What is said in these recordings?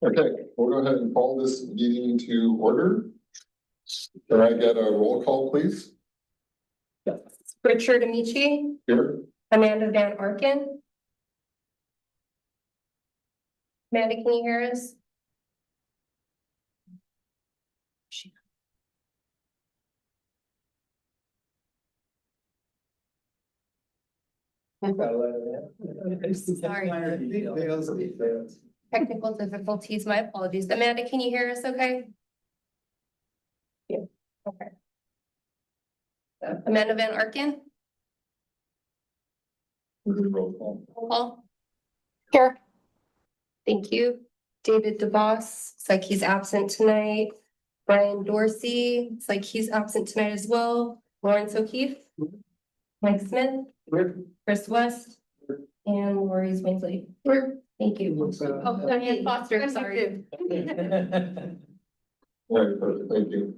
Okay, we'll go ahead and call this meeting to order. Can I get a roll call, please? Richard Amici, Here. Amanda Van Arken. Amanda, can you hear us? Sorry. Technical difficulties, my apologies. Amanda, can you hear us okay? Yeah, okay. Amanda Van Arken, Roll call. roll call. Here. Thank you. David DeBoss, it's like he's absent tonight. Brian Dorsey, it's like he's absent tonight as well. Lawrence O'Keefe. Mike Smith. Chris West. And Lori Swinsley. Thank you. Oh, Diane Foster, sorry. All right, perfect, thank you.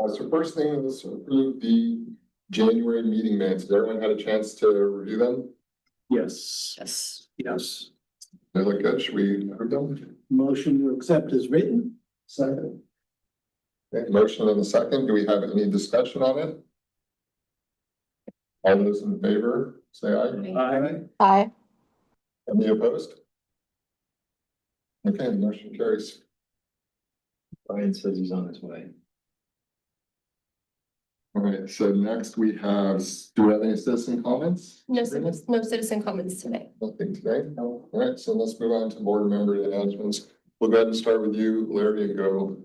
So first thing is approve the January meeting minutes. Has everyone had a chance to review them? Yes. Yes. They look good. Should we approve them? Motion to accept is written. Second. Okay, motion and a second. Do we have any discussion on it? All those in favor, say aye. Aye. Aye. Any opposed? Okay, motion carries. Brian says he's on his way. All right, so next we have, do we have any citizen comments? No citizen comments today. Nothing today. No. All right, so let's move on to board member announcements. We'll go ahead and start with you, Larry, and go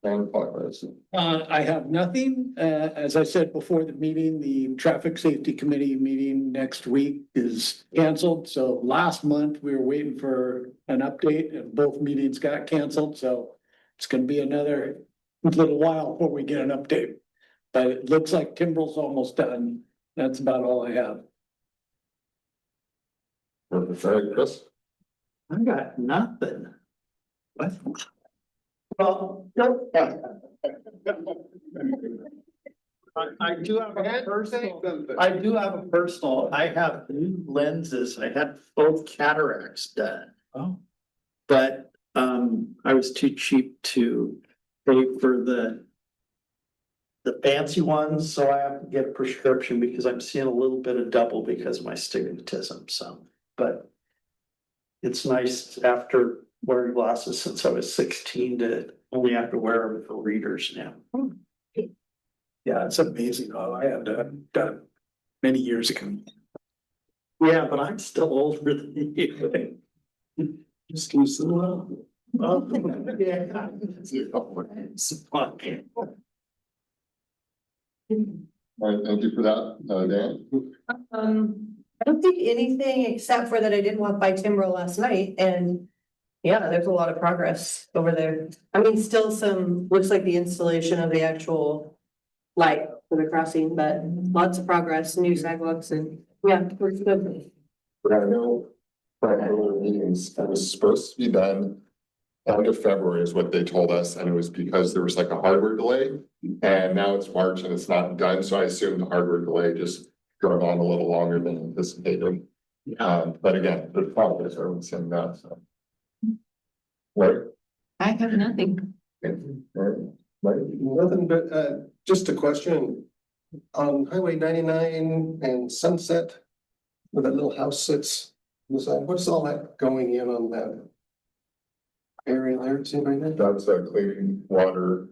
down clockwise. I have nothing. As I said before the meeting, the traffic safety committee meeting next week is canceled. So last month we were waiting for an update and both meetings got canceled. So it's gonna be another little while before we get an update. But it looks like Timbrel's almost done. That's about all I have. Perfect. All right, Chris. I got nothing. What? Well, I do have a personal, I have new lenses. I had both cataracts done, oh, but I was too cheap to pay for the fancy ones, so I have to get a prescription because I'm seeing a little bit of double because of my stigmatism, so, but it's nice after wearing glasses since I was 16 to only have to wear them for readers now. yeah, it's amazing. Oh, I had done many years ago. Yeah, but I'm still older than you. Just lose the love. Oh, yeah. It's fun. All right, thank you for that. Dan? I don't think anything except for that I did walk by Timber last night and yeah, there's a lot of progress over there. I mean, still some, looks like the installation of the actual light for the crossing, but lots of progress, new sidewalks and yeah, we're good. But I know from earlier meetings, it was supposed to be done end of February is what they told us, and it was because there was like a hardware delay. And now it's March and it's not done, so I assume the hardware delay just drug on a little longer than anticipated. But again, the progress are saying that, so. Right? I have nothing. Right? Nothing but, just a question. On Highway 99 and Sunset, where that little house sits, what's all that going in on that area there, see right now? That's a clean water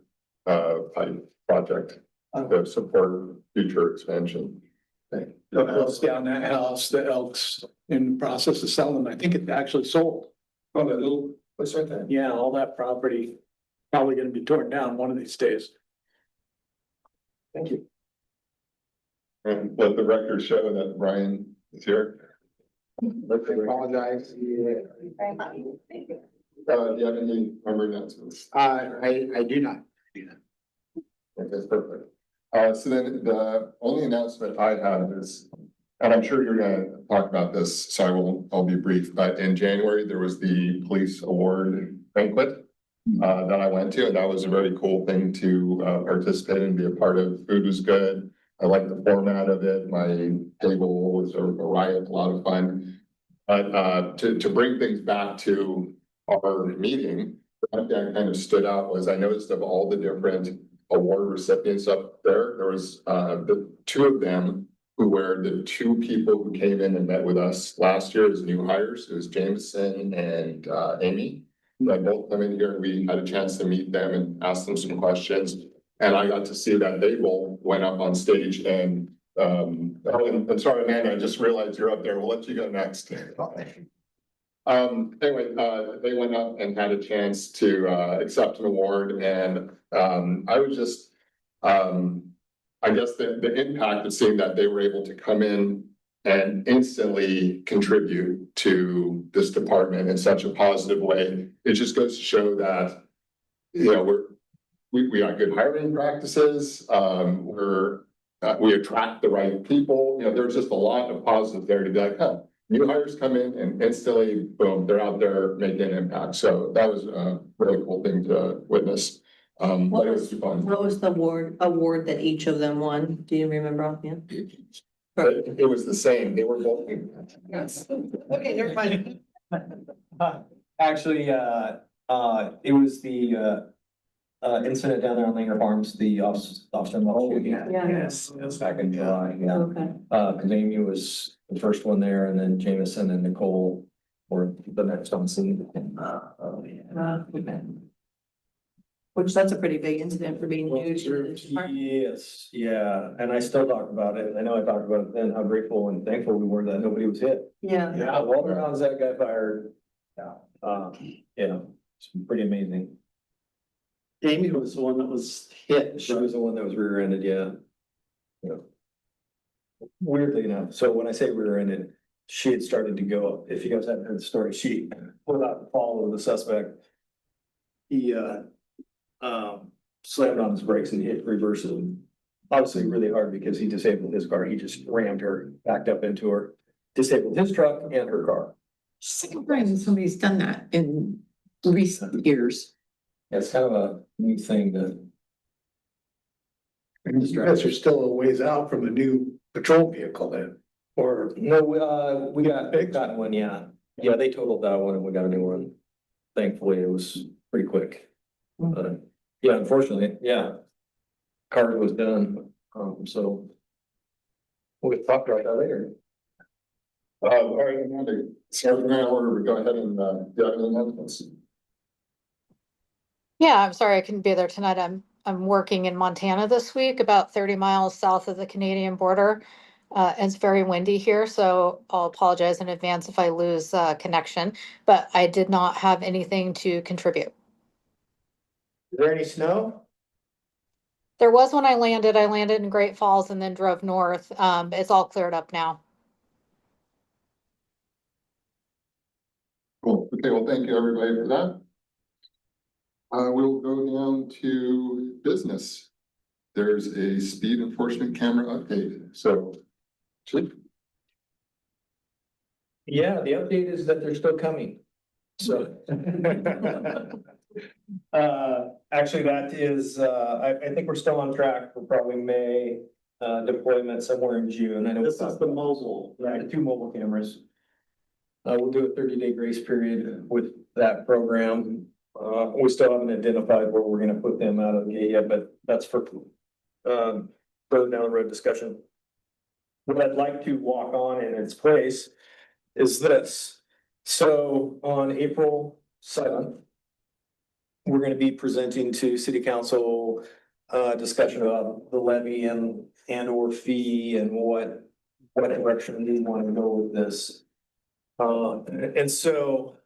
pipe project to support future expansion. The house down that house, the Elks in the process of selling. I think it actually sold. Oh, that little place right there? Yeah, all that property probably gonna be torn down one of these days. Thank you. And let the record show that Brian is here. I apologize. Do you have any member announcements? I do not. Okay, perfect. So then the only announcement I have is, and I'm sure you're gonna talk about this, so I'll be brief, but in January, there was the police award banquet that I went to, and that was a very cool thing to participate in, be a part of. Food was good. I liked the format of it. My table was a riot, a lot of fun. But to bring things back to our meeting, one thing that kind of stood out was I noticed of all the different award recipients up there, there was the two of them who were the two people who came in and met with us last year as new hires. It was Jameson and Amy. They both come in here and we had a chance to meet them and ask them some questions. And I got to see that they both went up on stage and I'm sorry, Amanda, I just realized you're up there. We'll let you go next. Anyway, they went up and had a chance to accept an award and I was just I guess the impact of seeing that they were able to come in and instantly contribute to this department in such a positive way. It just goes to show that, you know, we got good hiring practices, we attract the right people, you know, there's just a lot of positives there to be like, huh, new hires come in and instantly, boom, they're out there making an impact. So that was a really cool thing to witness. But it was fun. What was the award that each of them won? Do you remember offhand? It was the same. They were both. Yes. Okay, never mind. Actually, it was the incident down there on Langer Farms, the officer. Yeah. Yes, it was back in July, yeah. Okay. Cause Amy was the first one there and then Jameson and Nicole were the next on scene. Which that's a pretty big incident for being new to the department. Yes, yeah, and I still talk about it. I know I talked about it then, how grateful and thankful we were that nobody was hit. Yeah. Yeah, Walter Rounds that guy fired. Yeah, it's pretty amazing. Amy was the one that was hit. She was the one that was rear-ended, yeah. Yeah. Weirdly enough, so when I say rear-ended, she had started to go, if you guys haven't heard the story, she pulled out to follow the suspect. He slammed on his brakes and hit reverses him. Obviously really hard because he disabled his car. He just rammed her, backed up into her, disabled his truck and her car. Second time somebody's done that in recent years. It's kind of a neat thing to. You guys are still a ways out from a new patrol vehicle then, or No, we got one, yeah. Yeah, they totaled that one and we got a new one. Thankfully, it was pretty quick. But, yeah, unfortunately, yeah. Car was done, so. We'll talk about that later. All right, Amanda, Sergeant Mayor, order, go ahead and, do you have any announcements? Yeah, I'm sorry I couldn't be there tonight. I'm working in Montana this week, about 30 miles south of the Canadian border. And it's very windy here, so I'll apologize in advance if I lose connection, but I did not have anything to contribute. Is there any snow? There was when I landed in Great Falls and then drove north. It's all cleared up now. Cool. Okay, well, thank you, everybody, for that. We'll go down to business. There's a speed enforcement camera update, so. Chief? Yeah, the update is that they're still coming. So. Actually, that is, I think we're still on track for probably May, deployment somewhere in June. I know. This is the mobile, Right, the 2 mobile cameras. We'll do a 30-day grace period with that program. We still haven't identified where we're gonna put them out of the gate yet, but that's for further down the road discussion. What I'd like to walk on in its place is this. So on April 7th, we're gonna be presenting to City Council discussion about the levy and or fee and what direction we want to go with this. And so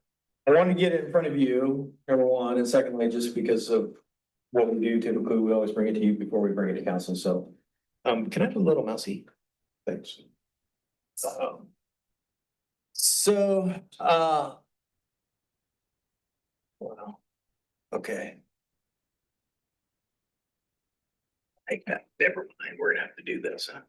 I want to get it in front of you, number one, and secondly, just because of what we do typically, we always bring it to you before we bring it to council, so. Can I have a little mousey? Thanks. Wow, okay. Never mind, we're gonna have to do this, huh?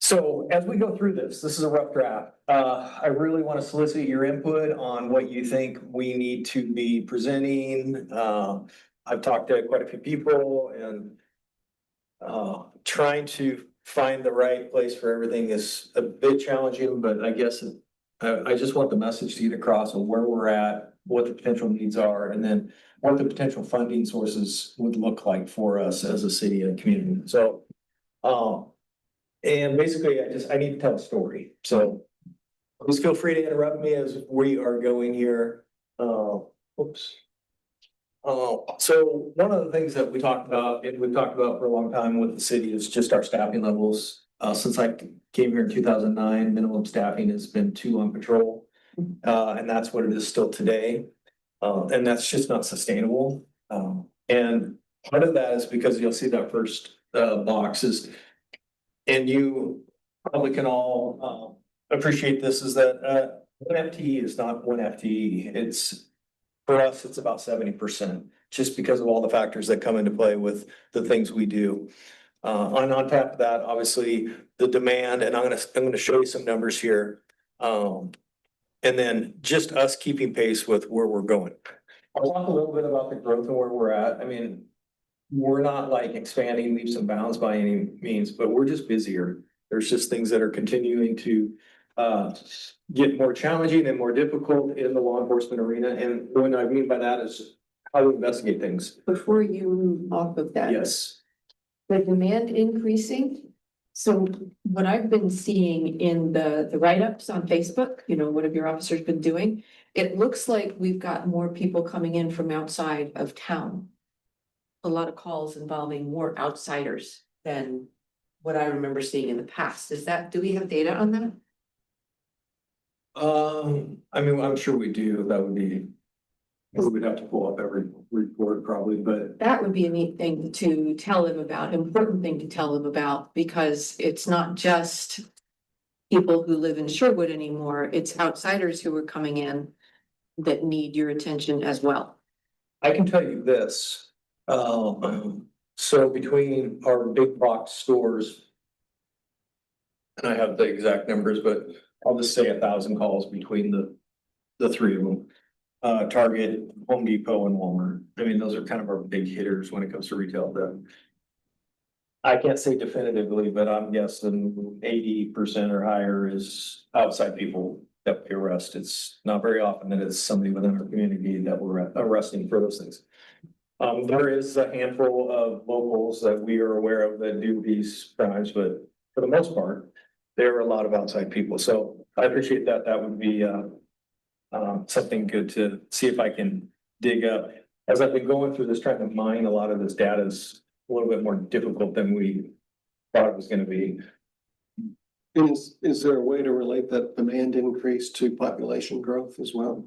So as we go through this is a rough draft. I really want to solicit your input on what you think we need to be presenting. I've talked to quite a few people and trying to find the right place for everything is a bit challenging, but I guess I just want the message to get across of where we're at, what the potential needs are, and then what the potential funding sources would look like for us as a city and community. So, and basically, I need to tell a story. So please feel free to interrupt me as we are going here. Oops. So one of the things that we talked about, and we've talked about for a long time with the city, is just our staffing levels. Since I came here in 2009, minimum staffing has been 2 on patrol. And that's what it is still today. And that's just not sustainable. And part of that is because you'll see that first box is, and you probably can all appreciate this, is that one FTE is not one FTE. It's, for us, it's about 70%, just because of all the factors that come into play with the things we do. And on top of that, obviously, the demand, and I'm gonna show you some numbers here. And then just us keeping pace with where we're going. I'll talk a little bit about the growth and where we're at. I mean, we're not like expanding leaps and bounds by any means, but we're just busier. There's just things that are continuing to get more challenging and more difficult in the law enforcement arena. And what I mean by that is how we investigate things. Before you move off of that. Yes. The demand increasing. So what I've been seeing in the write-ups on Facebook, you know, what have your officers been doing? It looks like we've got more people coming in from outside of town. A lot of calls involving more outsiders than what I remember seeing in the past. Is that, do we have data on that? I mean, I'm sure we do. That would be, we'd have to pull up every report probably, but That would be a neat thing to tell them about, important thing to tell them about, because it's not just people who live in Sherwood anymore, it's outsiders who are coming in that need your attention as well. I can tell you this. So between our big box stores, and I have the exact numbers, but I'll just say 1,000 calls between the 3 of them. Target, Home Depot, and Walmart. I mean, those are kind of our big hitters when it comes to retail. I can't say definitively, but I'm guessing 80% or higher is outside people that we arrest. It's not very often that it's somebody within our community that we're arresting for those things. There is a handful of locals that we are aware of that do these crimes, but for the most part, there are a lot of outside people. So I appreciate that. That would be something good to see if I can dig up. As I've been going through this, trying to mine a lot of this data is a little bit more difficult than we thought it was gonna be. Is there a way to relate that demand increase to population growth as well?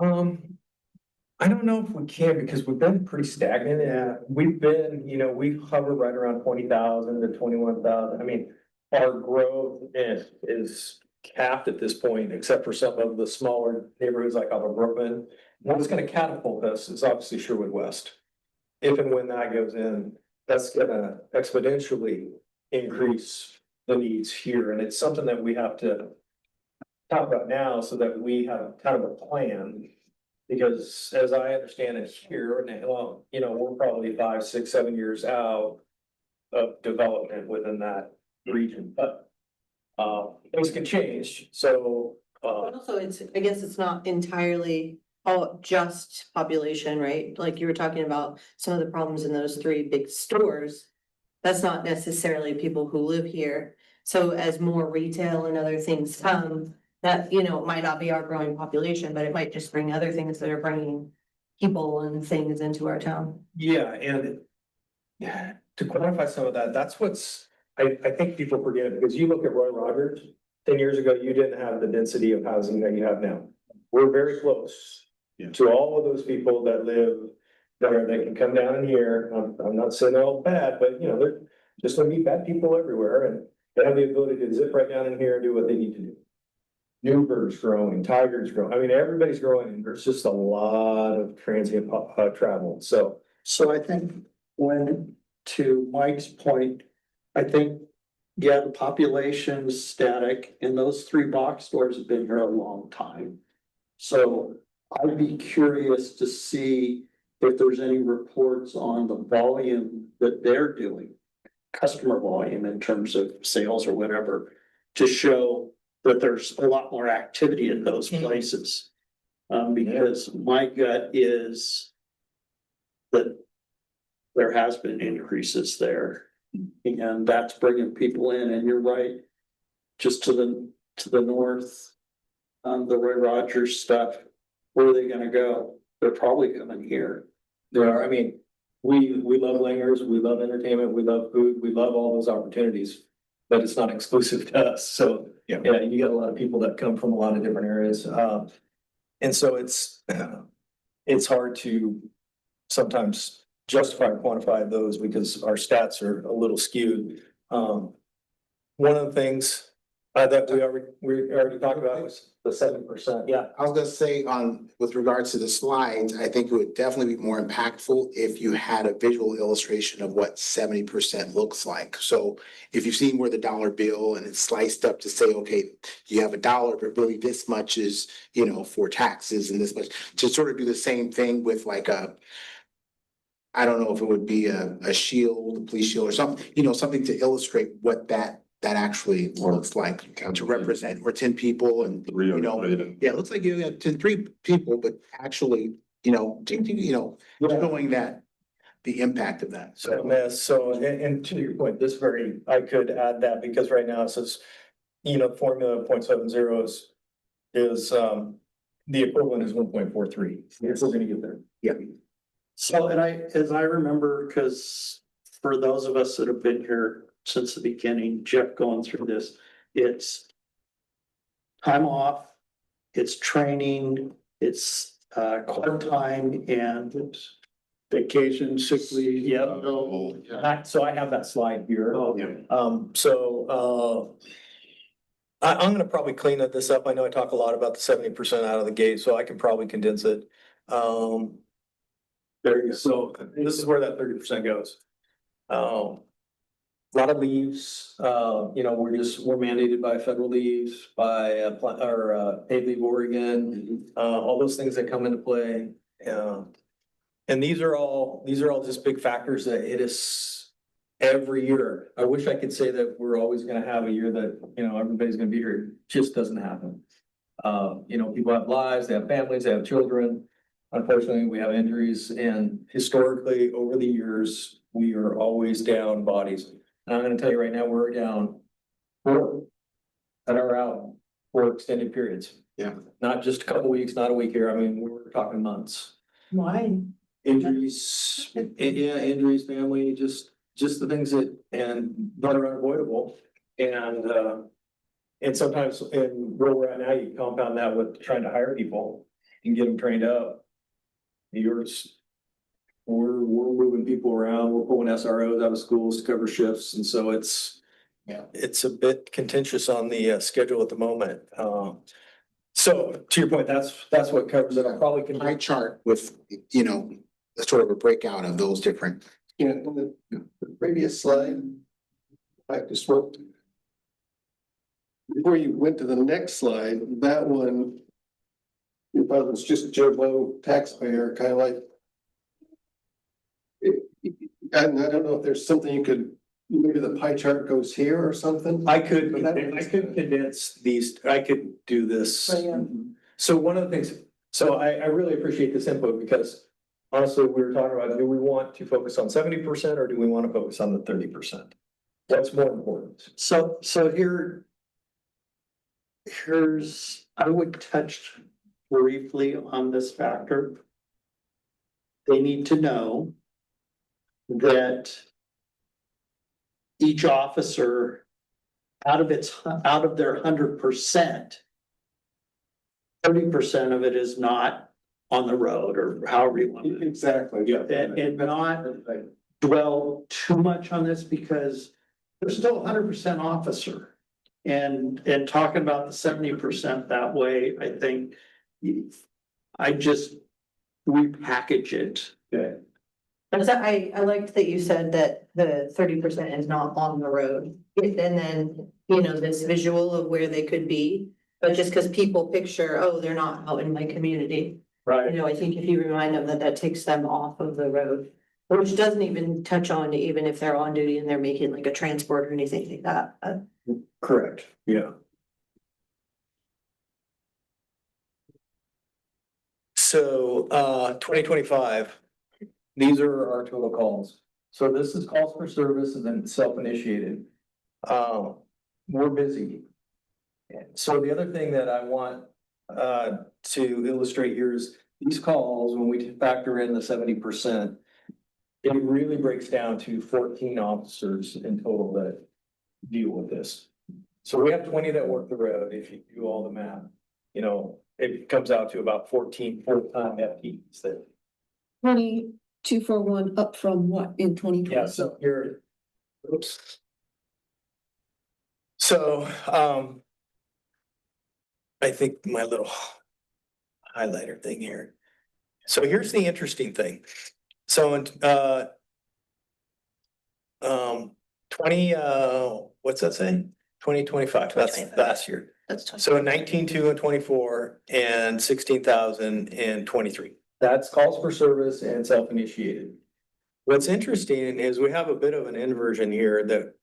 I don't know if we can, because we've been pretty stagnant. Yeah, we've been, we hover right around 20,000 to 21,000. I mean, our growth is capped at this point, except for some of the smaller neighborhoods like Alva Brooklyn. What's gonna catapult us is obviously Sherwood West. If and when that goes in, that's gonna exponentially increase the needs here, and it's something that we have to talk about now so that we have kind of a plan. Because as I understand it here, and well, we're probably 5, 6, 7 years out of development within that region, but things can change, so. But also, I guess it's not entirely all just population, right? Like you were talking about some of the problems in those 3 big stores. That's not necessarily people who live here. So as more retail and other things come, that, it might not be our growing population, but it might just bring other things that are bringing people and things into our town. Yeah, and to quantify some of that, that's what's, I think people forget, because you look at Roy Rogers, 10 years ago, you didn't have the density of housing that you have now. We're very close to all of those people that live there, that can come down in here. I'm not saying they're all bad, but they're just gonna be bad people everywhere, and they have the ability to zip right down in here and do what they need to do. Newburgh's growing, Tigard's growing. I mean, everybody's growing, and there's just a lot of transient travel. So I think to Mike's point, I think, yeah, the population's static and those 3 box stores have been here a long time. So I'd be curious to see if there's any reports on the volume that they're doing, customer volume in terms of sales or whatever, to show that there's a lot more activity in those places. Because my gut is that there has been increases there. And that's bringing people in, and you're right, just to the north, the Roy Rogers stuff, where are they gonna go? They're probably coming here. There are, I mean, we love Langers, we love entertainment, we love food, we love all those opportunities. But it's not exclusive to us, so, yeah, you got a lot of people that come from a lot of different areas, and so it's hard to sometimes justify or quantify those because our stats are a little skewed. One of the things that we already talked about was the 7%, yeah. I was gonna say with regards to the slides, I think it would definitely be more impactful if you had a visual illustration of what 70% looks like. So if you've seen where the dollar bill and it's sliced up to say, okay, you have $1, but really this much is, for taxes and this much, to sort of do the same thing with like I don't know if it would be a shield, a police shield or something, something to illustrate what that actually looks like to represent, or 10 people and, yeah, it looks like you have 3 people, but actually, showing that the impact of that. So, and to your point, I could add that because right now it says, formula 0.70 is, the equivalent is 1.43. If we're gonna get there. Yeah. So, as I remember, because for those of us that have been here since the beginning, Jeff going through this, it's time off, it's training, it's court time, and Vacation, sick leave. yeah. So I have that slide here. Oh, yeah. I'm gonna probably clean this up. I know I talk a lot about the 70% out of the gate, so I can probably condense it. There you go. So this is where that 30% goes. A lot of leaves, we're mandated by federal leaves, by paid leave Oregon, all those things that come into play. And these are all just big factors that hit us every year. I wish I could say that we're always gonna have a year that, everybody's gonna be here. It just doesn't happen. People have lives, they have families, they have children. Unfortunately, we have injuries, and historically, over the years, we are always down bodies. And I'm gonna tell you right now, we're down 4 that are out for extended periods. Yeah. Not just a couple weeks, not a week here. I mean, we're talking months. Why? Injuries, injuries, family, just the things that are unavoidable. And sometimes in where we're at now, you compound that with trying to hire people and get them trained up. We're moving people around, we're pulling SROs out of schools to cover shifts, and so it's a bit contentious on the schedule at the moment. So to your point, that's what covers it. I probably can. Pie chart with, sort of a breakout of those different. On the previous slide, I just went. Before you went to the next slide, that one. If I was just Joe Blow taxpayer, kind of like. I don't know if there's something you could, maybe the pie chart goes here or something. I could condense these, I could do this. So one of the things, I really appreciate this input because honestly, we were talking about, do we want to focus on 70% or do we want to focus on the 30%? What's more important? So here's, I would touch briefly on this factor. They need to know that each officer, out of their 100%, 30% of it is not on the road, or however you want to. Exactly, yeah. And not dwell too much on this because they're still 100% officer. And talking about the 70% that way, I think repackage it. Okay. I liked that you said that the 30% is not on the road. And then, this visual of where they could be, but just because people picture, oh, they're not out in my community. Right. I think if you remind them that takes them off of the road, which doesn't even touch on even if they're on duty and they're making like a transport or anything like that. Correct. Yeah. So, 2025, these are our total calls. So this is calls for service and then self-initiated. We're busy. So the other thing that I want, to illustrate here is these calls, when we factor in the 70%, it really breaks down to 14 officers in total that deal with this. So we have 20 that work the road, if you do all the math, you know, it comes out to about 14 full-time FTEs that. 2241 up from what in 2020? Yeah, so here, oops. So, I think my little highlighter thing here. So here's the interesting thing. So in, 20, what's that say? 2025, that's 2025. last year. That's So 19,2 and 24 and 16,000 and 23. That's calls for service and self-initiated. What's interesting is we have a bit of an inversion here that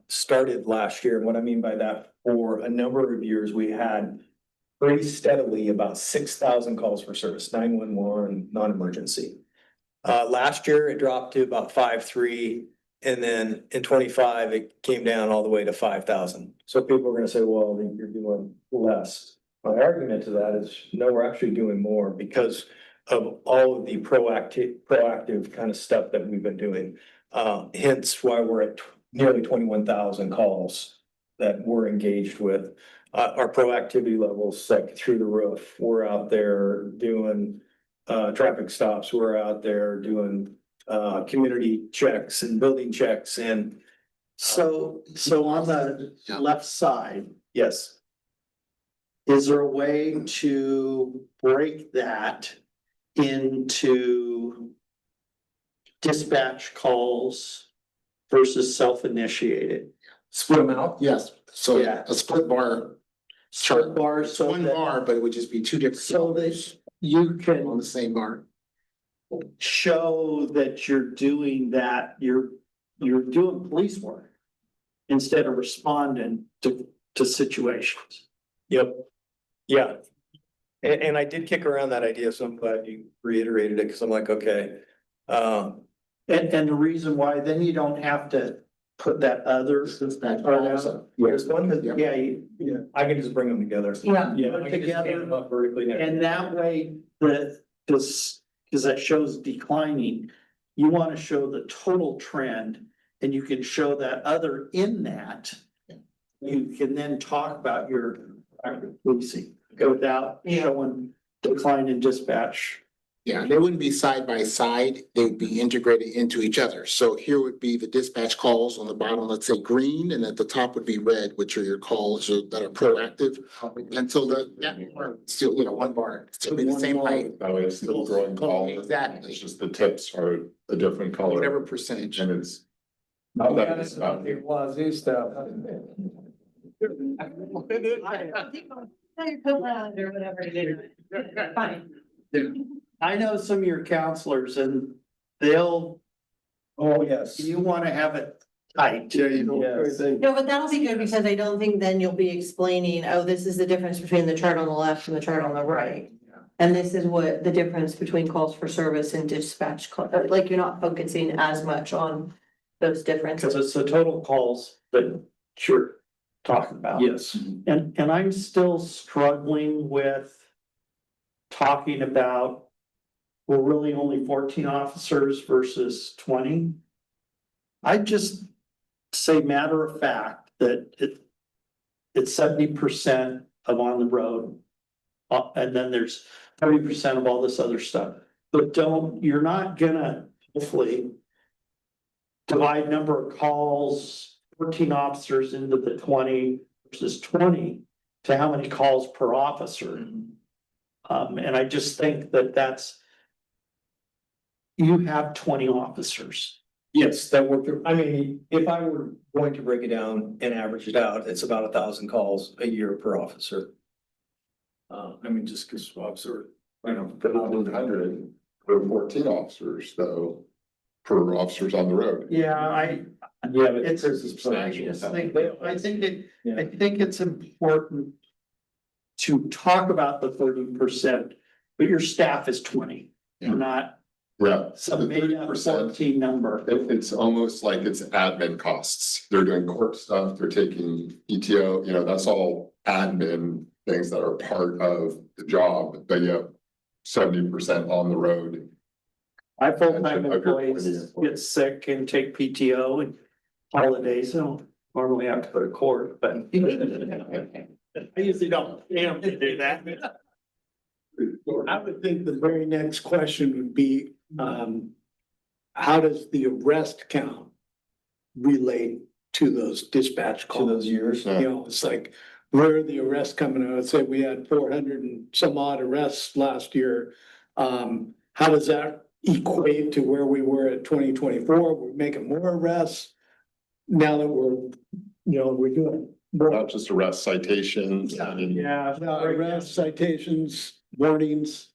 started last year. And what I mean by that, for a number of years, we had pretty steadily about 6,000 calls for service, 911, non-emergency. Last year, it dropped to about 5,300. And then in 25, it came down all the way to 5,000. So people are gonna say, well, you're doing less. My argument to that is, no, we're actually doing more because of all of the proactive kind of stuff that we've been doing. Hence why we're at nearly 21,000 calls that we're engaged with. Our proactivity levels like through the roof. We're out there doing traffic stops. We're out there doing community checks and building checks and. So on the left side, Yes, is there a way to break that into dispatch calls versus self-initiated? Split them out? Yes, so Yeah. a split bar, Chart bars, so one that, bar, but it would just be two different. so that you On can the same bar. show that you're doing that, you're doing police work instead of responding to situations. yep, yeah. And I did kick around that idea, so I'm glad you reiterated it, because I'm like, okay. And the reason why, then you don't have to put that other. There's one that, Yeah, I can just bring them together. Yeah. Yeah, I can just stand them up vertically. next to and that way, because that shows declining, you want to show the total trend, and you can show that other in that. You can then talk about your policing without showing decline in dispatch. Yeah, they wouldn't be side by side, they would be integrated into each other. So here would be the dispatch calls on the bottom, let's say green, and at the top would be red, which are your calls that are proactive. Until still, one bar, still be the same height, That way it's still growing tall. Exactly. It's just the tips are a different color. whatever percentage. And it's. Not that it's not. Or whatever it is. Fine. I know some of your counselors and they'll, Oh, yes. you want to have it tight. Yes. No, but that'll be good because I don't think then you'll be explaining, oh, this is the difference between the chart on the left and the chart on the right. And this is what the difference between calls for service and dispatch, like you're not focusing as much on those differences. Because it's the total calls that you're talking about. Yes. And I'm still struggling with talking about, we're really only 14 officers versus 20. I just say matter of fact that it's 70% of on the road. And then there's 30% of all this other stuff, but you're not gonna hopefully divide number of calls, 14 officers into the 20 versus 20 to how many calls per officer. And I just think that you have 20 officers. Yes, that worked. I mean, if I were going to break it down and average it out, it's about 1,000 calls a year per officer. I mean, just because officer, You know, 1,100, there are 14 officers though, per officers on the road. yeah, but It's, I think it's important to talk about the 30%, but your staff is 20. You're not Yeah. some made up 30%. 14 number. It's almost like it's admin costs. They're doing court stuff, they're taking PTO, that's all admin things that are part of the job, but yeah, 70% on the road. My full-time Of your employees get sick and take PTO and holidays, so normally I have to go to court, but I usually don't pay them to do that. I would think the very next question would be, how does the arrest count relate to those dispatch To calls? those years. You know, it's like, where are the arrests coming? I would say we had 400 and some odd arrests last year. How does that equate to where we were at 2024? We're making more arrests now that we're doing more Not just arrest citations. I mean, Yeah. arrests, citations, warnings.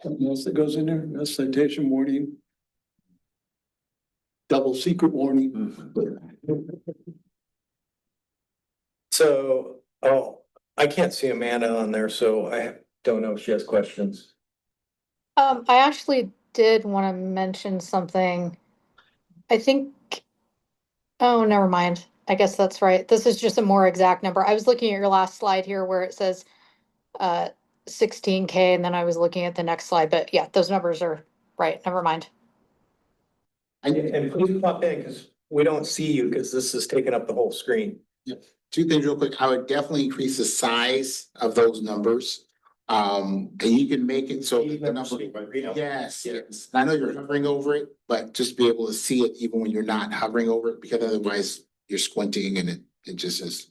Something else that goes in there, arrest, citation, warning. Double secret warning. So, I can't see Amanda on there, so I don't know if she has questions. I actually did want to mention something. I think, oh, never mind. I guess that's right. This is just a more exact number. I was looking at your last slide here where it says 16K, and then I was looking at the next slide, but yeah, those numbers are right. Never mind. And please pop in, because we don't see you, because this is taking up the whole screen. Two things real quick. I would definitely increase the size of those numbers. And you can make it so. the number- Yes, yes. I know you're hovering over it, but just be able to see it even when you're not hovering over it, because otherwise you're squinting and it just is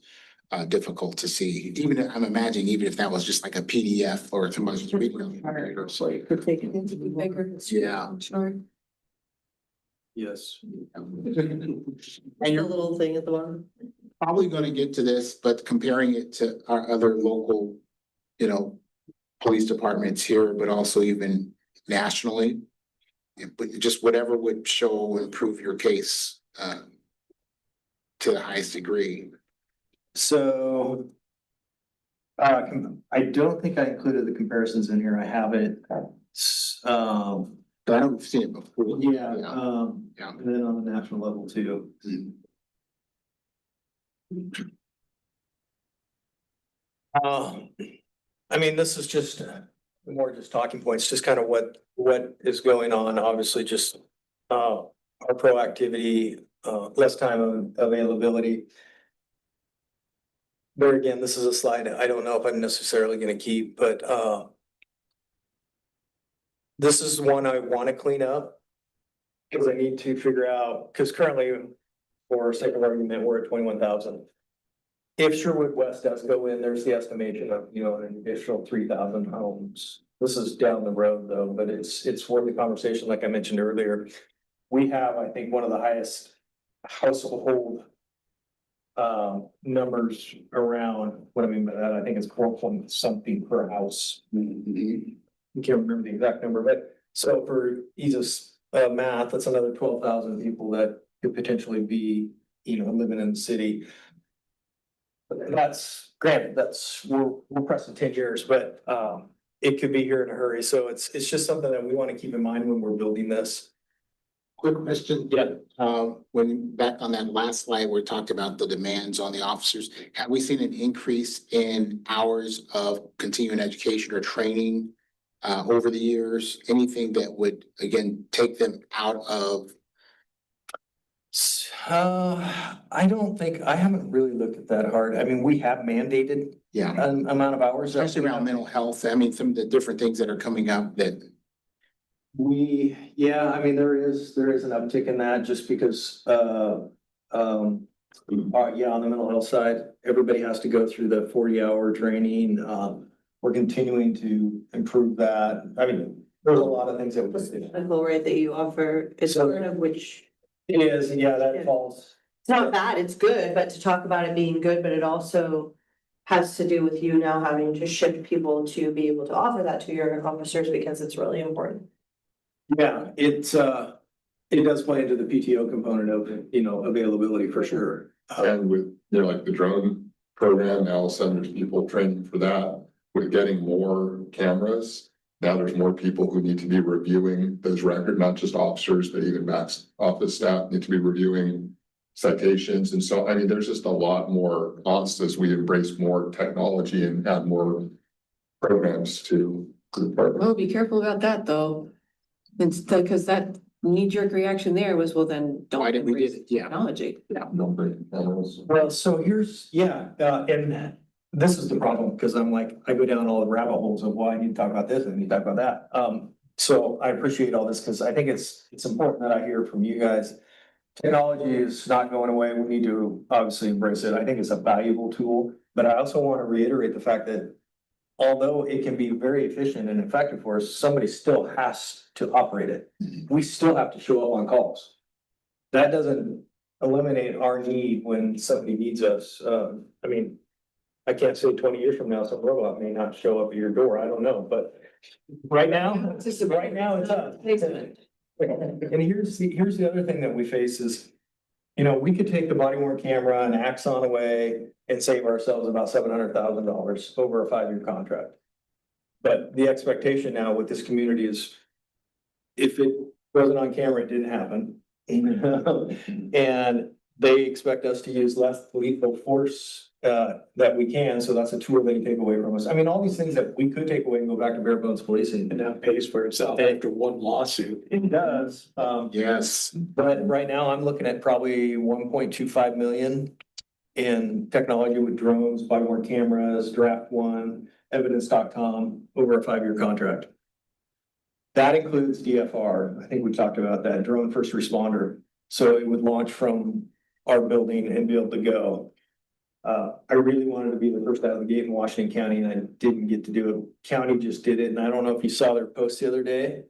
difficult to see. Even if, I'm imagining, even if that was just like a PDF or somebody's just reading on the computer, so you could take it. Yeah. Sure. Yes. And The you're little thing at the bottom. probably gonna get to this, but comparing it to our other local, police departments here, but also even nationally. But just whatever would show and prove your case to the highest degree. So. I don't think I included the comparisons in here. I have it. But I don't see it before. Yeah, Yeah. and then on the national level too. I mean, this is just more just talking points, just kind of what is going on, obviously just our proactivity, less time availability. But again, this is a slide I don't know if I'm necessarily gonna keep, but this is one I want to clean up. Cause I need to figure out, cause currently, for sake of argument, we're at 21,000. If Sherwood West does go in, there's the estimation of, an additional 3,000 homes. This is down the road though, but it's worth the conversation, like I mentioned earlier. We have, I think, one of the highest household numbers around. What I mean by that, I think it's 4 point something per house. I can't remember the exact number, but so for ease of math, that's another 12,000 people that could potentially be, living in the city. But that's granted, we're pressing 10 years, but it could be here in a hurry. So it's just something that we want to keep in mind when we're building this. Quick question. Yeah. When back on that last slide, where we talked about the demands on the officers, have we seen an increase in hours of continuing education or training over the years? Anything that would, again, take them out of? I don't think, I haven't really looked at that hard. I mean, we have mandated Yeah, an amount of hours. that especially we around have. mental health. I mean, some of the different things that are coming up that. I mean, there is an uptick in that just because, on the mental health side, everybody has to go through the 40-hour training. We're continuing to improve that. I mean, there's a lot of things that we The do. medical rate that you offer is So- part of which, It is, yeah, that Yeah. falls. it's not bad, it's good, but to talk about it being good, but it also has to do with you now having to shift people to be able to offer that to your officers because it's really important. Yeah, it does play into the PTO component of, availability for sure. And with, like the drone program, now all of a sudden there's people training for that. with getting more cameras, now there's more people who need to be reviewing those records, not just officers, but even back office staff need to be reviewing citations. And so, I mean, there's just a lot more costs as we embrace more technology and add more programs to the department. Oh, be careful about that, though. Because that knee-jerk reaction there was, well, then don't Why didn't we embrace did it? Yeah. technology. Well, so here's, and this is the problem, because I'm like, I go down all the rabbit holes of, well, I need to talk about this, and I need to talk about that. So I appreciate all this, because I think it's important that I hear from you guys. Technology is not going away. We need to obviously embrace it. I think it's a valuable tool, but I also want to reiterate the fact that although it can be very efficient and effective for us, somebody still has to operate it. We still have to show up on calls. That doesn't eliminate our need when somebody needs us. I mean, I can't say 20 years from now, some robot may not show up at your door. I don't know, but right now it's us. And here's the other thing that we face is, we could take the body worn camera and Axon away and save ourselves about $700,000 over a 5-year contract. But the expectation now with this community is if it wasn't on camera, it didn't happen. And they expect us to use less lethal force that we can. So that's a tool they can take away from us. I mean, all these things that we could take away and go back to bare bones policing. And that pays for itself after one lawsuit. It does. Yes. But right now I'm looking at probably 1.25 million in technology with drones, body worn cameras, Draft One, evidence.com over a 5-year contract. That includes DFR. I think we talked about that, drone first responder. So it would launch from our building and be able to go. I really wanted to be the first out of the gate in Washington County and I didn't get to do it. County just did it. And I don't know if you saw their post the other day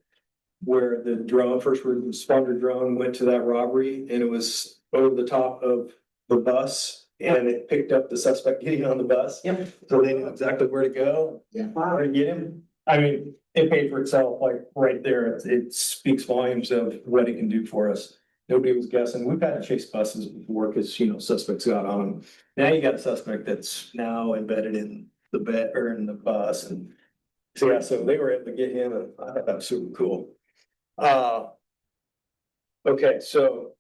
where the drone, first responder drone went to that robbery and it was over the top of the bus and it picked up the suspect getting on the bus. Yep. So they knew exactly where to go. Yeah. Where to get him. I mean, it paid for itself, like right there. It speaks volumes of what it can do for us. Nobody was guessing. We've had to chase buses before because, suspects got on them. Now you got a suspect that's now embedded in the bed or in the bus. And so, yeah, so they were able to get him and I thought that was super cool. Okay, so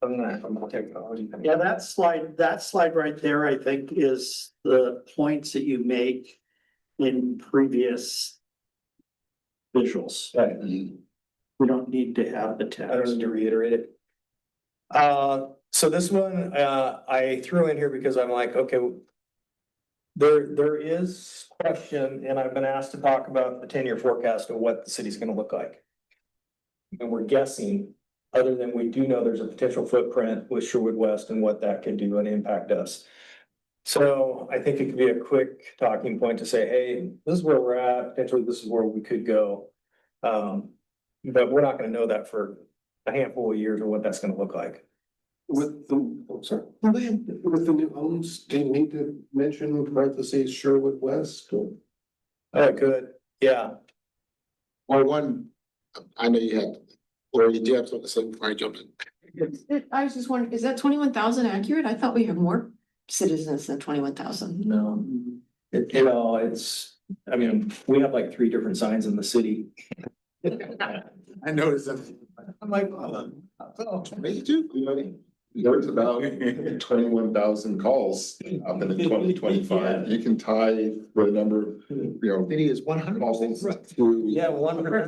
I'm gonna technology. Yeah, that slide right there, I think, is the points that you make in previous visuals. Right. We don't need to have the I don't text. need to reiterate it. So this one, I threw in here because I'm like, okay. There is question, and I've been asked to talk about the 10-year forecast of what the city's gonna look like. And we're guessing, other than we do know there's a potential footprint with Sherwood West and what that could do and impact us. So I think it could be a quick talking point to say, hey, this is where we're at, potentially this is where we could go. But we're not gonna know that for a handful of years or what that's gonna look like. With the, with the new homes, do you need to mention parentheses Sherwood West? Or- Oh, good, yeah. Or one, I know you have, or you do have something to say before I jump in. I was just wondering, is that 21,000 accurate? I thought we have more citizens than 21,000. No. It's, I mean, we have like 3 different signs in the city. I noticed that. I'm like, me too. There's about 21,000 calls up in 2025. You can tie the number, City is 100%. calls right. to. Yeah, one per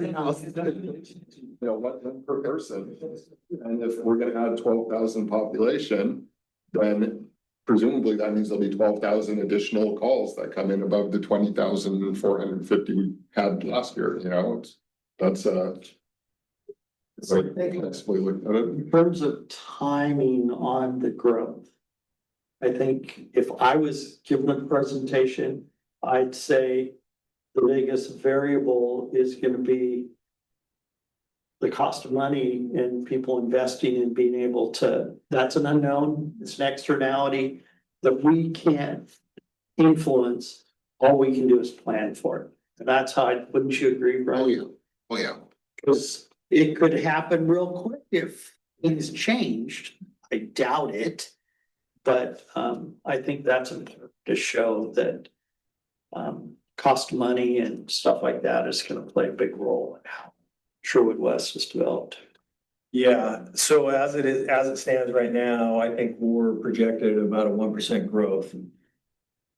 One per person. And if we're gonna add 12,000 population, then presumably that means there'll be 12,000 additional calls that come in above the 20,450 we had last year, that's So I think we looked at it. in terms of timing on the growth, I think if I was given a presentation, I'd say the biggest variable is gonna be the cost of money and people investing and being able to, that's an unknown, it's an externality that we can't influence. All we can do is plan for it. And that's how wouldn't you agree, Oh, Brian? yeah. Oh, yeah. Because it could happen real quick if things changed. I doubt it. But I think that's important to show that cost of money and stuff like that is gonna play a big role in how Sherwood West is developed. Yeah, so as it stands right now, I think we're projected at about a 1% growth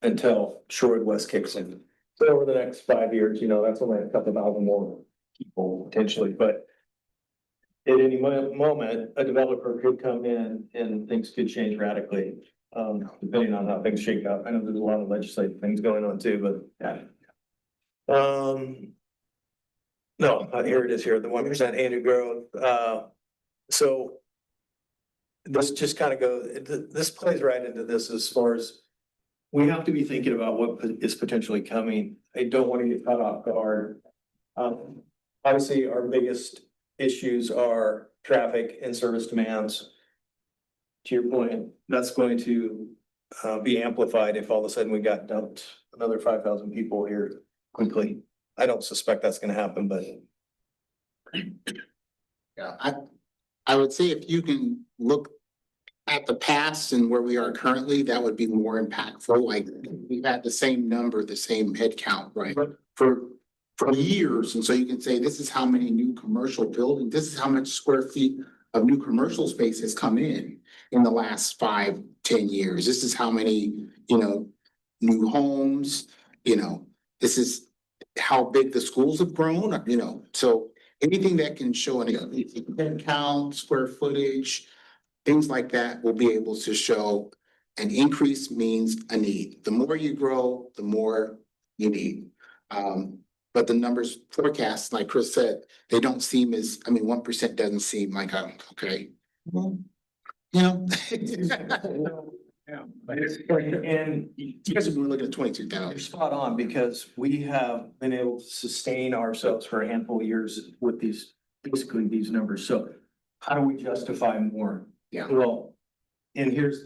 until Sherwood West kicks in. So over the next 5 years, that's only a couple thousand more people potentially, but at any moment, a developer could come in and things could change radically, depending on how things shake out. I know there's a lot of legislative things going on too, but yeah. No, here it is here, the 1% annual growth. So this just kind of goes, this plays right into this as far as we have to be thinking about what is potentially coming. I don't want to get caught off guard. Obviously, our biggest issues are traffic and service demands. To your point, that's going to be amplified if all of a sudden we got dumped another 5,000 people here quickly. I don't suspect that's going to happen, but Yeah, I would say if you can look at the past and where we are currently, that would be more impactful. Like we've had the same number, the same head count, right? For years. And so you can say, this is how many new commercial buildings, this is how much square feet of new commercial space has come in the last 5, 10 years. This is how many, new homes, this is how big the schools have grown, so anything that can show an head count, square footage, things like that will be able to show an increase means a need. The more you grow, the more you need. But the numbers forecast, like Chris said, they don't seem 1% doesn't seem like, okay. Well, yeah. And you guys have been looking at 22,000. you're spot on because we have been able to sustain ourselves for a handful of years with basically these numbers. So how do we justify more? Yeah. Well, and here's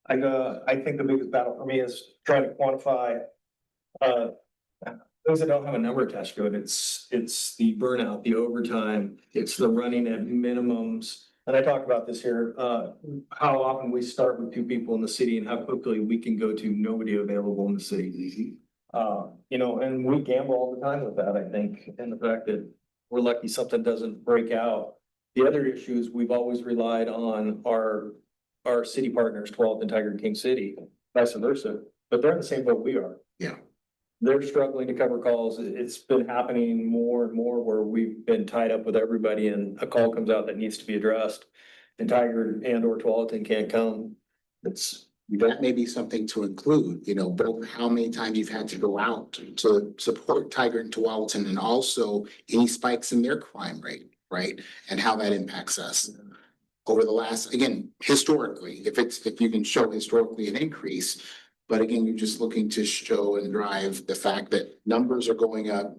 I think the biggest battle for me is trying to quantify, things that don't have a number attached to it. It's the burnout, the overtime, it's the running at minimums. And I talk about this here, how often we start with 2 people in the city and how quickly we can go to nobody available in the city. And we gamble all the time with that, I think, and the fact that we're lucky something doesn't break out. The other issue is we've always relied on our city partners, 12th and Tiger King City, vice versa, but they're in the same boat we are. Yeah. They're struggling to cover calls. It's been happening more and more where we've been tied up with everybody and a call comes out that needs to be addressed. And Tiger and or Tualatin can't come. That may be something to include, both how many times you've had to go out to support Tiger and Tualatin and also any spikes in their crime rate, right? And how that impacts us. Over the last, again, historically, if you can show historically an increase, but again, you're just looking to show and drive the fact that numbers are going up,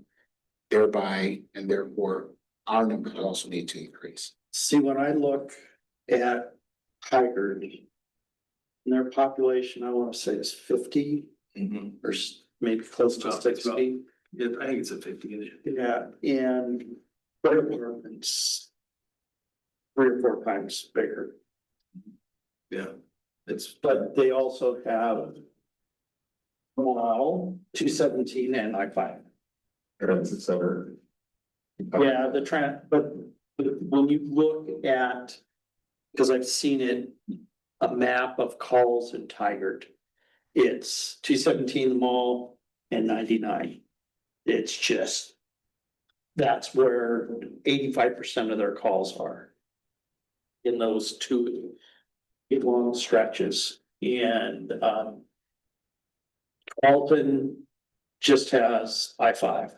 thereby, and therefore our numbers also need to increase. See, when I look at Tigard, their population, I want to say is 50 or maybe close to 60. Yeah, I think it's a 50. Yeah, and their apartments 3 or 4 times bigger, Yeah. but they also have 217 and I-5. Yeah, but when you look at, because I've seen it, a map of calls in Tigard. It's 217 the mall and 99. It's just, that's where 85% of their calls are. In those 2 long stretches, and Alton just has I-5.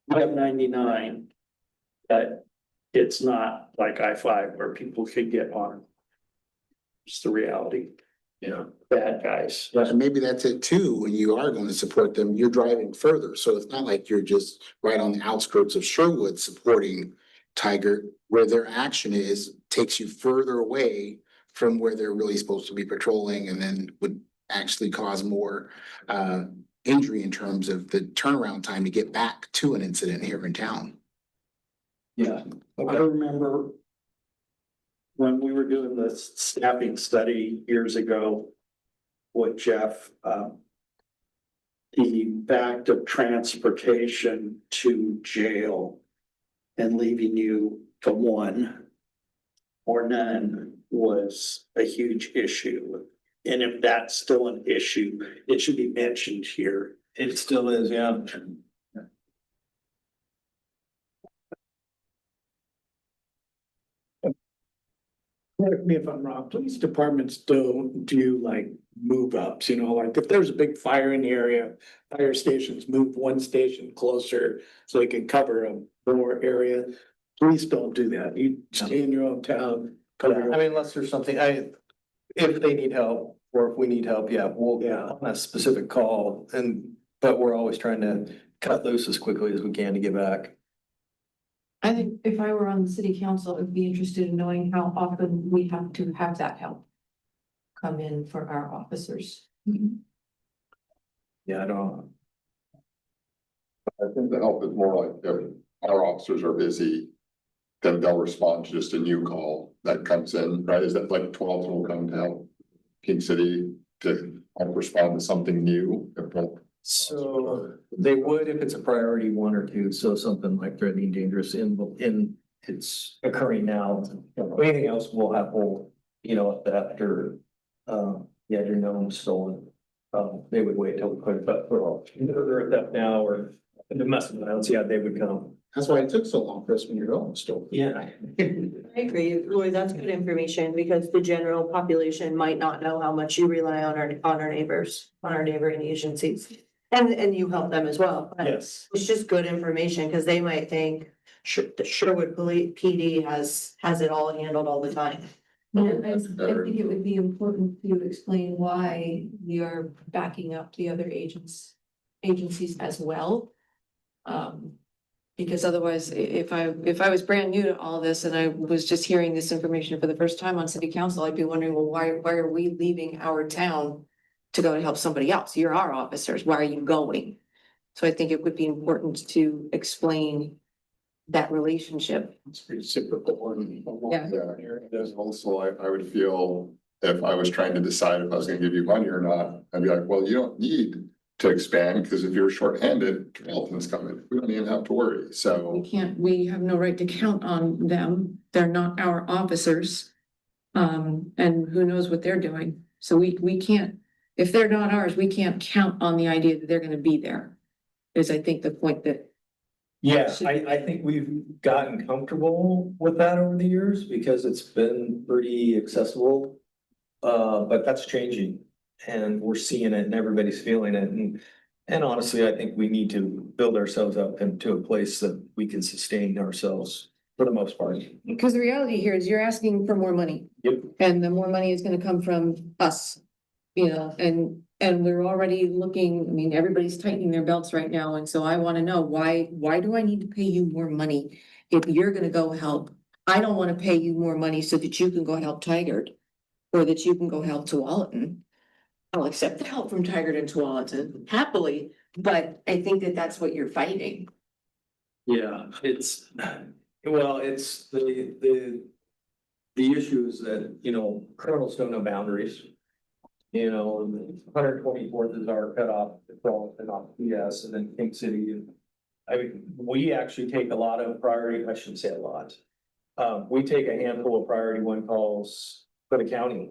We have 99, but it's not like I-5 where people could get on. It's the reality. Yeah. Bad guys. And maybe that's it too, when you are going to support them, you're driving further. So it's not like you're just right on the outskirts of Sherwood supporting Tiger, where their action takes you further away from where they're really supposed to be patrolling and then would actually cause more injury in terms of the turnaround time to get back to an incident here in town. Yeah, I remember when we were doing the staffing study years ago with Jeff, the fact of transportation to jail and leaving you to one or none was a huge issue. And if that's still an issue, it should be mentioned here. It still is, yeah. Correct me if I'm wrong, police departments don't do like move ups, you know, like if there's a big fire in the area, fire stations move one station closer so they can cover a more area. Police don't do that. You stay in your own town. cover your- I mean, unless there's something, if they need help, or if we need help, yeah, we'll, Yeah. on a specific call, but we're always trying to cut loose as quickly as we can to get back. I think if I were on the city council, I'd be interested in knowing how often we have to have that help come in for our officers. Yeah, I don't. I think the help is more like if our officers are busy, then they'll respond to just a new call that comes in, right? Is that like 12 will come to help King City to help respond to something new? So they would if it's a priority one or two, so something like threatening, dangerous in it's occurring now. Anything else we'll have, after, your gnome stolen. They would wait till we put it up for all, they're at that now or the domestic violence, yeah, they would come. That's why it took so long for us when you're going still. Yeah. I agree, Roy, that's good information because the general population might not know how much you rely on our neighbors, on our neighboring agencies. And you help them as well. but Yes. It's just good information because they might think the Sherwood PD has it all handled all the time. And I think it would be important to explain why we are backing up the other agencies as well. Because otherwise, if I was brand new to all this and I was just hearing this information for the first time on city council, I'd be wondering, well, why are we leaving our town to go to help somebody else? You're our officers. Why are you going? So I think it would be important to explain that relationship. It's reciprocal. Yeah. Yeah, there's also, I would feel if I was trying to decide if I was gonna give you money or not, I'd be like, well, you don't need to expand, because if you're shorthanded, Carrollton's coming, we don't even have to worry, so. We have no right to count on them. They're not our officers. And who knows what they're doing. So we can't, if they're not ours, we can't count on the idea that they're gonna be there. Is I think the point that, Yeah, I think we've gotten comfortable with that over the years because it's been pretty accessible. But that's changing and we're seeing it and everybody's feeling it. And honestly, I think we need to build ourselves up into a place that we can sustain ourselves for the most part. because the reality here is you're asking for more money. Yep. And the more money is gonna come from us. You know, and we're already looking, I mean, everybody's tightening their belts right now, and so I wanna know, why do I need to pay you more money? If you're gonna go help, I don't wanna pay you more money so that you can go help Tigard. Or that you can go help Tualatin. I'll accept the help from Tigard and Tualatin happily, but I think that that's what you're fighting. Yeah, it's the issue is that, criminals don't know boundaries. 124th is our cutoff, and not PS, and then King City. And I mean, we actually take a lot of priority, I shouldn't say a lot. We take a handful of priority one calls for the county.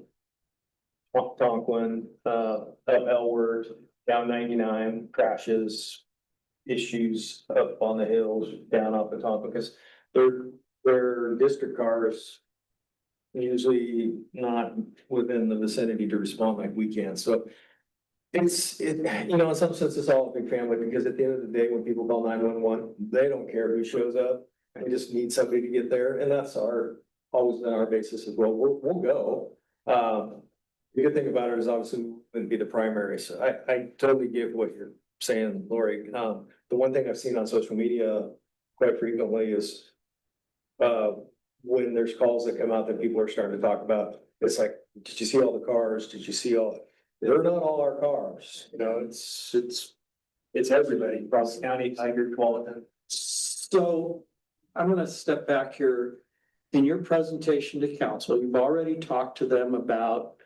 Tonquin, up Elward, down 99, crashes, issues up on the hills, down off the top, because they're district cars. Usually not within the vicinity to respond like we can, so. In some sense, it's all a big family, because at the end of the day, when people call 911, they don't care who shows up. They just need somebody to get there, and that's always been our basis as well. We'll go. The good thing about it is obviously we wouldn't be the primary, so I totally get what you're saying, Lori. The one thing I've seen on social media quite frequently is when there's calls that come out that people are starting to talk about, it's like, did you see all the cars? Did you see all? They're not all our cars, it's everybody across the county, Tiger, Tualatin. So I'm gonna step back here. In your presentation to council, you've already talked to them about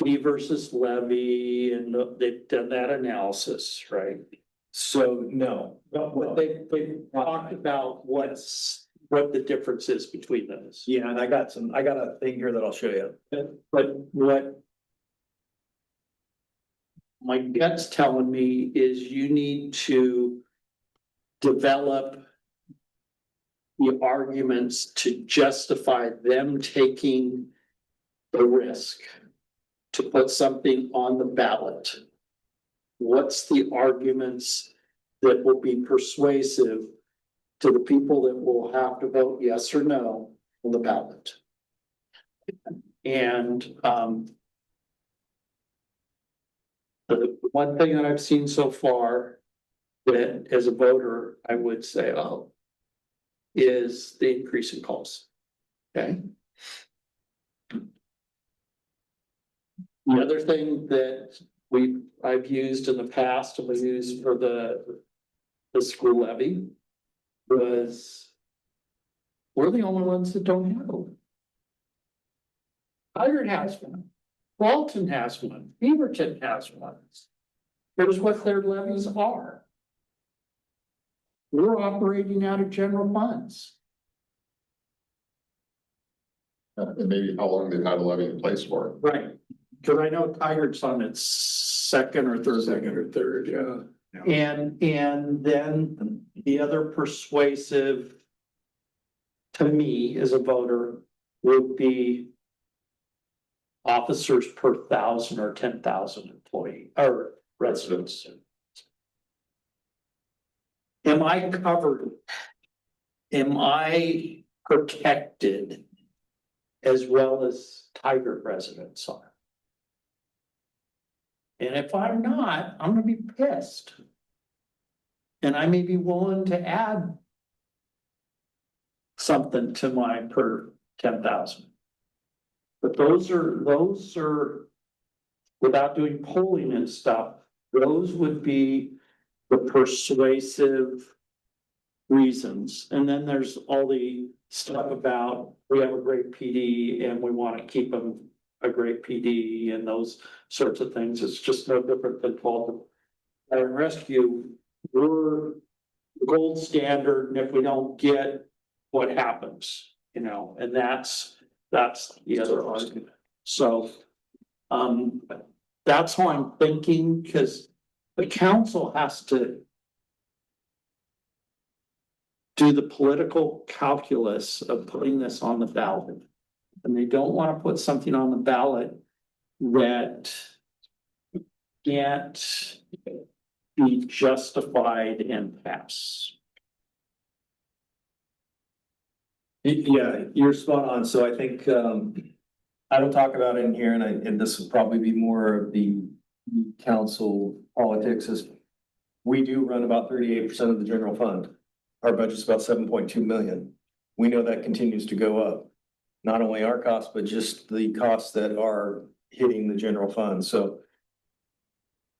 fee versus levy, and they've done that analysis, right? So, no. But they talked about what the difference is between those. Yeah, and I got a thing here that I'll show you. But what my gut's telling me is you need to develop the arguments to justify them taking the risk to put something on the ballot. What's the arguments that will be persuasive to the people that will have to vote yes or no on the ballot? And, the one thing that I've seen so far that as a voter, I would say, oh, is the increase in costs. Okay. The other thing that I've used in the past and we used for the school levy was we're the only ones that don't have one. Tigard has one. Walton has one. Beaverton has one. Here's what their levies are. We're operating out of general funds. And maybe how long they've had a levy in place for. Right. Cause I know Tigard's on its second or third, yeah. And then the other persuasive to me as a voter would be officers per 1,000 or 10,000 employee or residents. Am I covered? Am I protected as well as Tigard residents are? And if I'm not, I'm gonna be pissed. And I may be willing to add something to my per 10,000. But those are, without doing polling and stuff, those would be the persuasive reasons. And then there's all the stuff about, we have a great PD and we want to keep them a great PD and those sorts of things. It's just no different than Fire and Rescue. We're the gold standard, and if we don't get, what happens, you know, and that's the other argument. So, that's how I'm thinking, because the council has to do the political calculus of putting this on the ballot. And they don't want to put something on the ballot that can't be justified and pass. Yeah, you're spot on. So I think, I don't talk about it in here and this will probably be more of the council politics is we do run about 38% of the general fund. Our budget's about 7.2 million. We know that continues to go up. Not only our costs, but just the costs that are hitting the general fund. So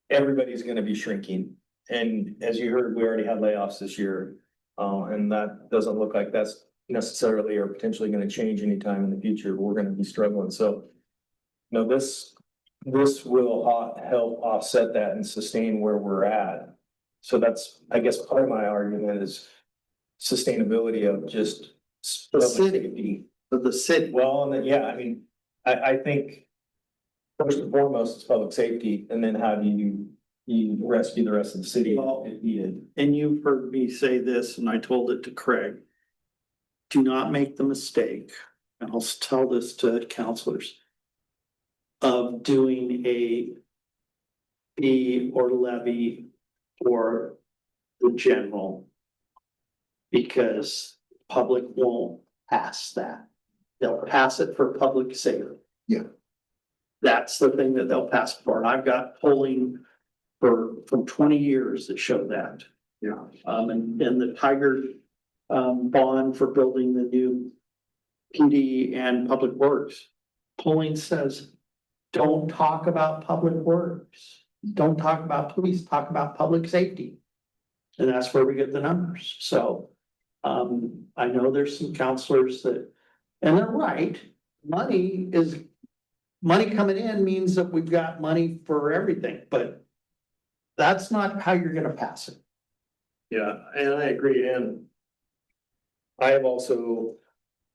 everybody's gonna be shrinking. And as you heard, we already had layoffs this year. And that doesn't look like that's necessarily or potentially gonna change anytime in the future. We're gonna be struggling. So, you know, this will help offset that and sustain where we're at. So that's, I guess, part of my argument is sustainability of just The city. Of the city. Well, and then, yeah, I mean, I think first and foremost, it's public safety, and then how do you rescue the rest of the city if needed? And you've heard me say this, and I told it to Craig. Do not make the mistake, and I'll tell this to counselors, of doing a fee or levy for the general. Because public won't pass that. They'll pass it for public safety. Yeah. That's the thing that they'll pass for, and I've got polling from 20 years that show that. Yeah. And the Tigard bond for building the new PD and public works. Polling says, don't talk about public works. Don't talk about police, talk about public safety. And that's where we get the numbers. So I know there's some counselors that, and they're right, money is money coming in means that we've got money for everything, but that's not how you're gonna pass it. Yeah, and I agree, and I have also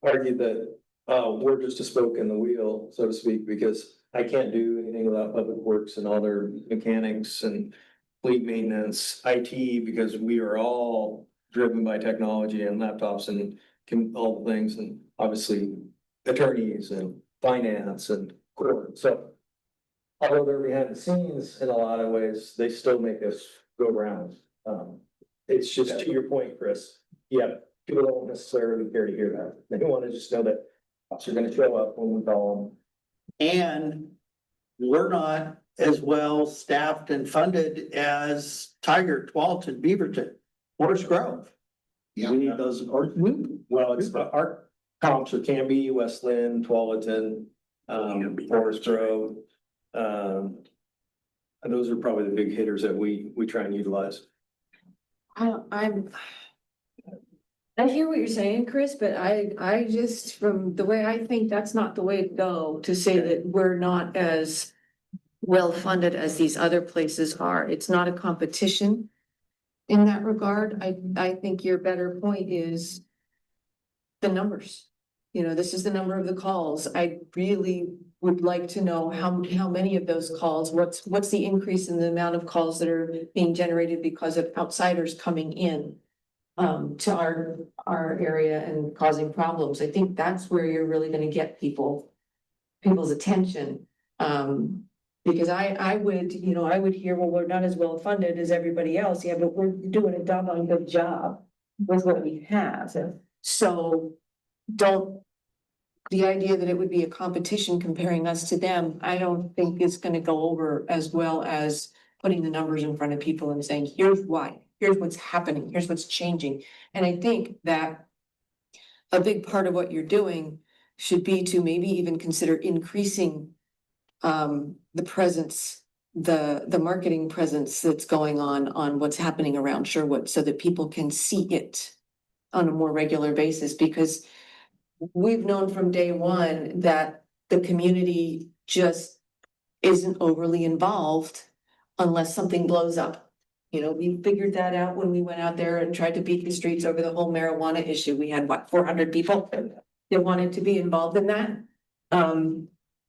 argued that, we're just a spoke in the wheel, so to speak, because I can't do anything without Public Works and all their mechanics and fleet maintenance, IT, because we are all driven by technology and laptops and all the things, and obviously attorneys and finance and court, so although they're behind the scenes in a lot of ways, they still make us go around. It's just to your point, Chris, yeah, people don't necessarily care to hear that. They wanna just know that they're gonna show up when we call them. And we're not as well staffed and funded as Tiger, Tualatin, Beaverton, Forest Grove. Yeah. We need those, or, Well, it's our comps are Canby, Westland, Tualatin, Forest Grove. And those are probably the big hitters that we try and utilize. I hear what you're saying, Chris, but I just, from the way I think, that's not the way to go, to say that we're not as well-funded as these other places are. It's not a competition in that regard. I think your better point is the numbers. You know, this is the number of the calls. I really would like to know how many of those calls, what's the increase in the amount of calls that are being generated because of outsiders coming in to our area and causing problems. I think that's where you're really gonna get people's attention. Because I would, you know, I would hear, well, we're not as well funded as everybody else. Yeah, but we're doing a doggone good job with what we have. So the idea that it would be a competition comparing us to them, I don't think is gonna go over as well as putting the numbers in front of people and saying, here's why, here's what's happening, here's what's changing. And I think that a big part of what you're doing should be to maybe even consider increasing the presence, the marketing presence that's going on what's happening around Sherwood, so that people can see it on a more regular basis, because we've known from day one that the community just isn't overly involved unless something blows up. You know, we figured that out when we went out there and tried to beat the streets over the whole marijuana issue. We had 400 people that wanted to be involved in that.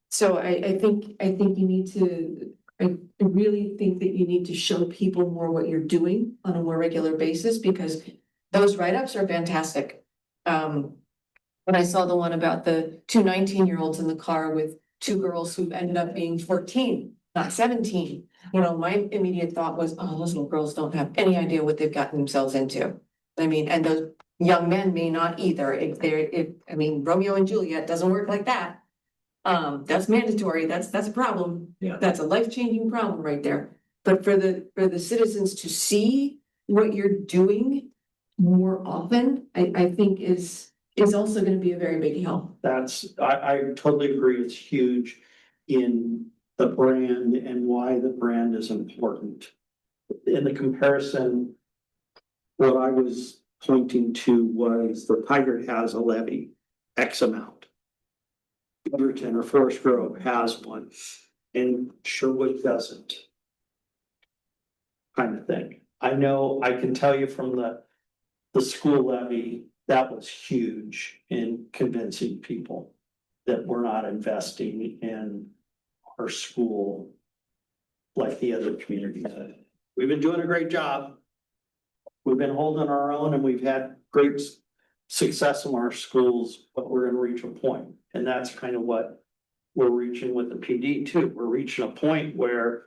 So I think you need to, I really think that you need to show people more what you're doing on a more regular basis, because those write-ups are fantastic. When I saw the one about the two 19-year-olds in the car with two girls who ended up being 14, not 17. You know, my immediate thought was, oh, those little girls don't have any idea what they've gotten themselves into. I mean, and those young men may not either. I mean, Romeo and Juliet doesn't work like that. That's mandatory. That's a problem. Yeah. That's a life-changing problem right there. But for the citizens to see what you're doing more often, I think is also gonna be a very big help. I totally agree. It's huge in the brand and why the brand is important. In the comparison, what I was pointing to was the Tiger has a levy, X amount. Beaverton or Forest Grove has one, and Sherwood doesn't. Kind of thing. I know, I can tell you from the school levy, that was huge in convincing people that we're not investing in our school like the other communities. We've been doing a great job. We've been holding our own and we've had great success in our schools, but we're gonna reach a point. And that's kind of what we're reaching with the PD too. We're reaching a point where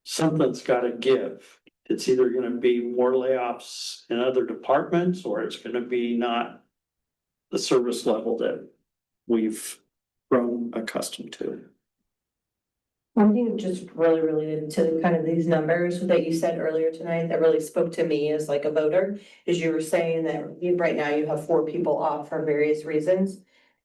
something's gotta give. It's either gonna be more layoffs in other departments, or it's gonna be not the service level that we've grown accustomed to. One thing just really related to kind of these numbers that you said earlier tonight that really spoke to me as like a voter, is you were saying that right now you have 4 people off for various reasons.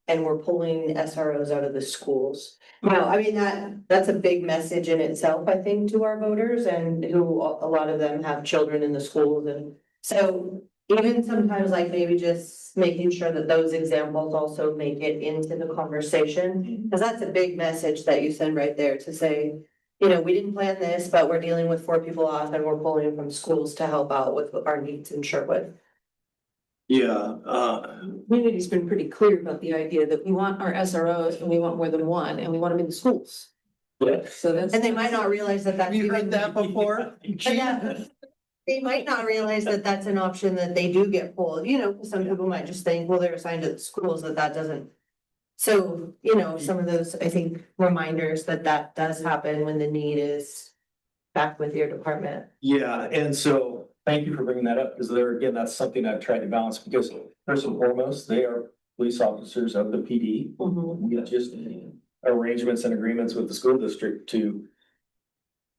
And we're pulling SROs out of the schools. Now, I mean, that's a big message in itself, I think, to our voters, and who a lot of them have children in the schools. And so even sometimes like maybe just making sure that those examples also make it into the conversation. Cause that's a big message that you send right there to say, you know, we didn't plan this, but we're dealing with 4 people off and we're pulling from schools to help out with our needs in Sherwood. Yeah, Community's been pretty clear about the idea that we want our SROs and we want more than one and we want them in the schools. yeah. So that's. And they might not realize that that's even. before? Yeah. They might not realize that that's an option that they do get pulled, you know, 'cause some people might just think, well, they're assigned to the schools, that doesn't. So, you know, some of those, I think, reminders that does happen when the need is back with your department. Yeah, and so thank you for bringing that up, because there, again, that's something I've tried to balance, because first and foremost, they are police officers of the PD. We just arrangements and agreements with the school district to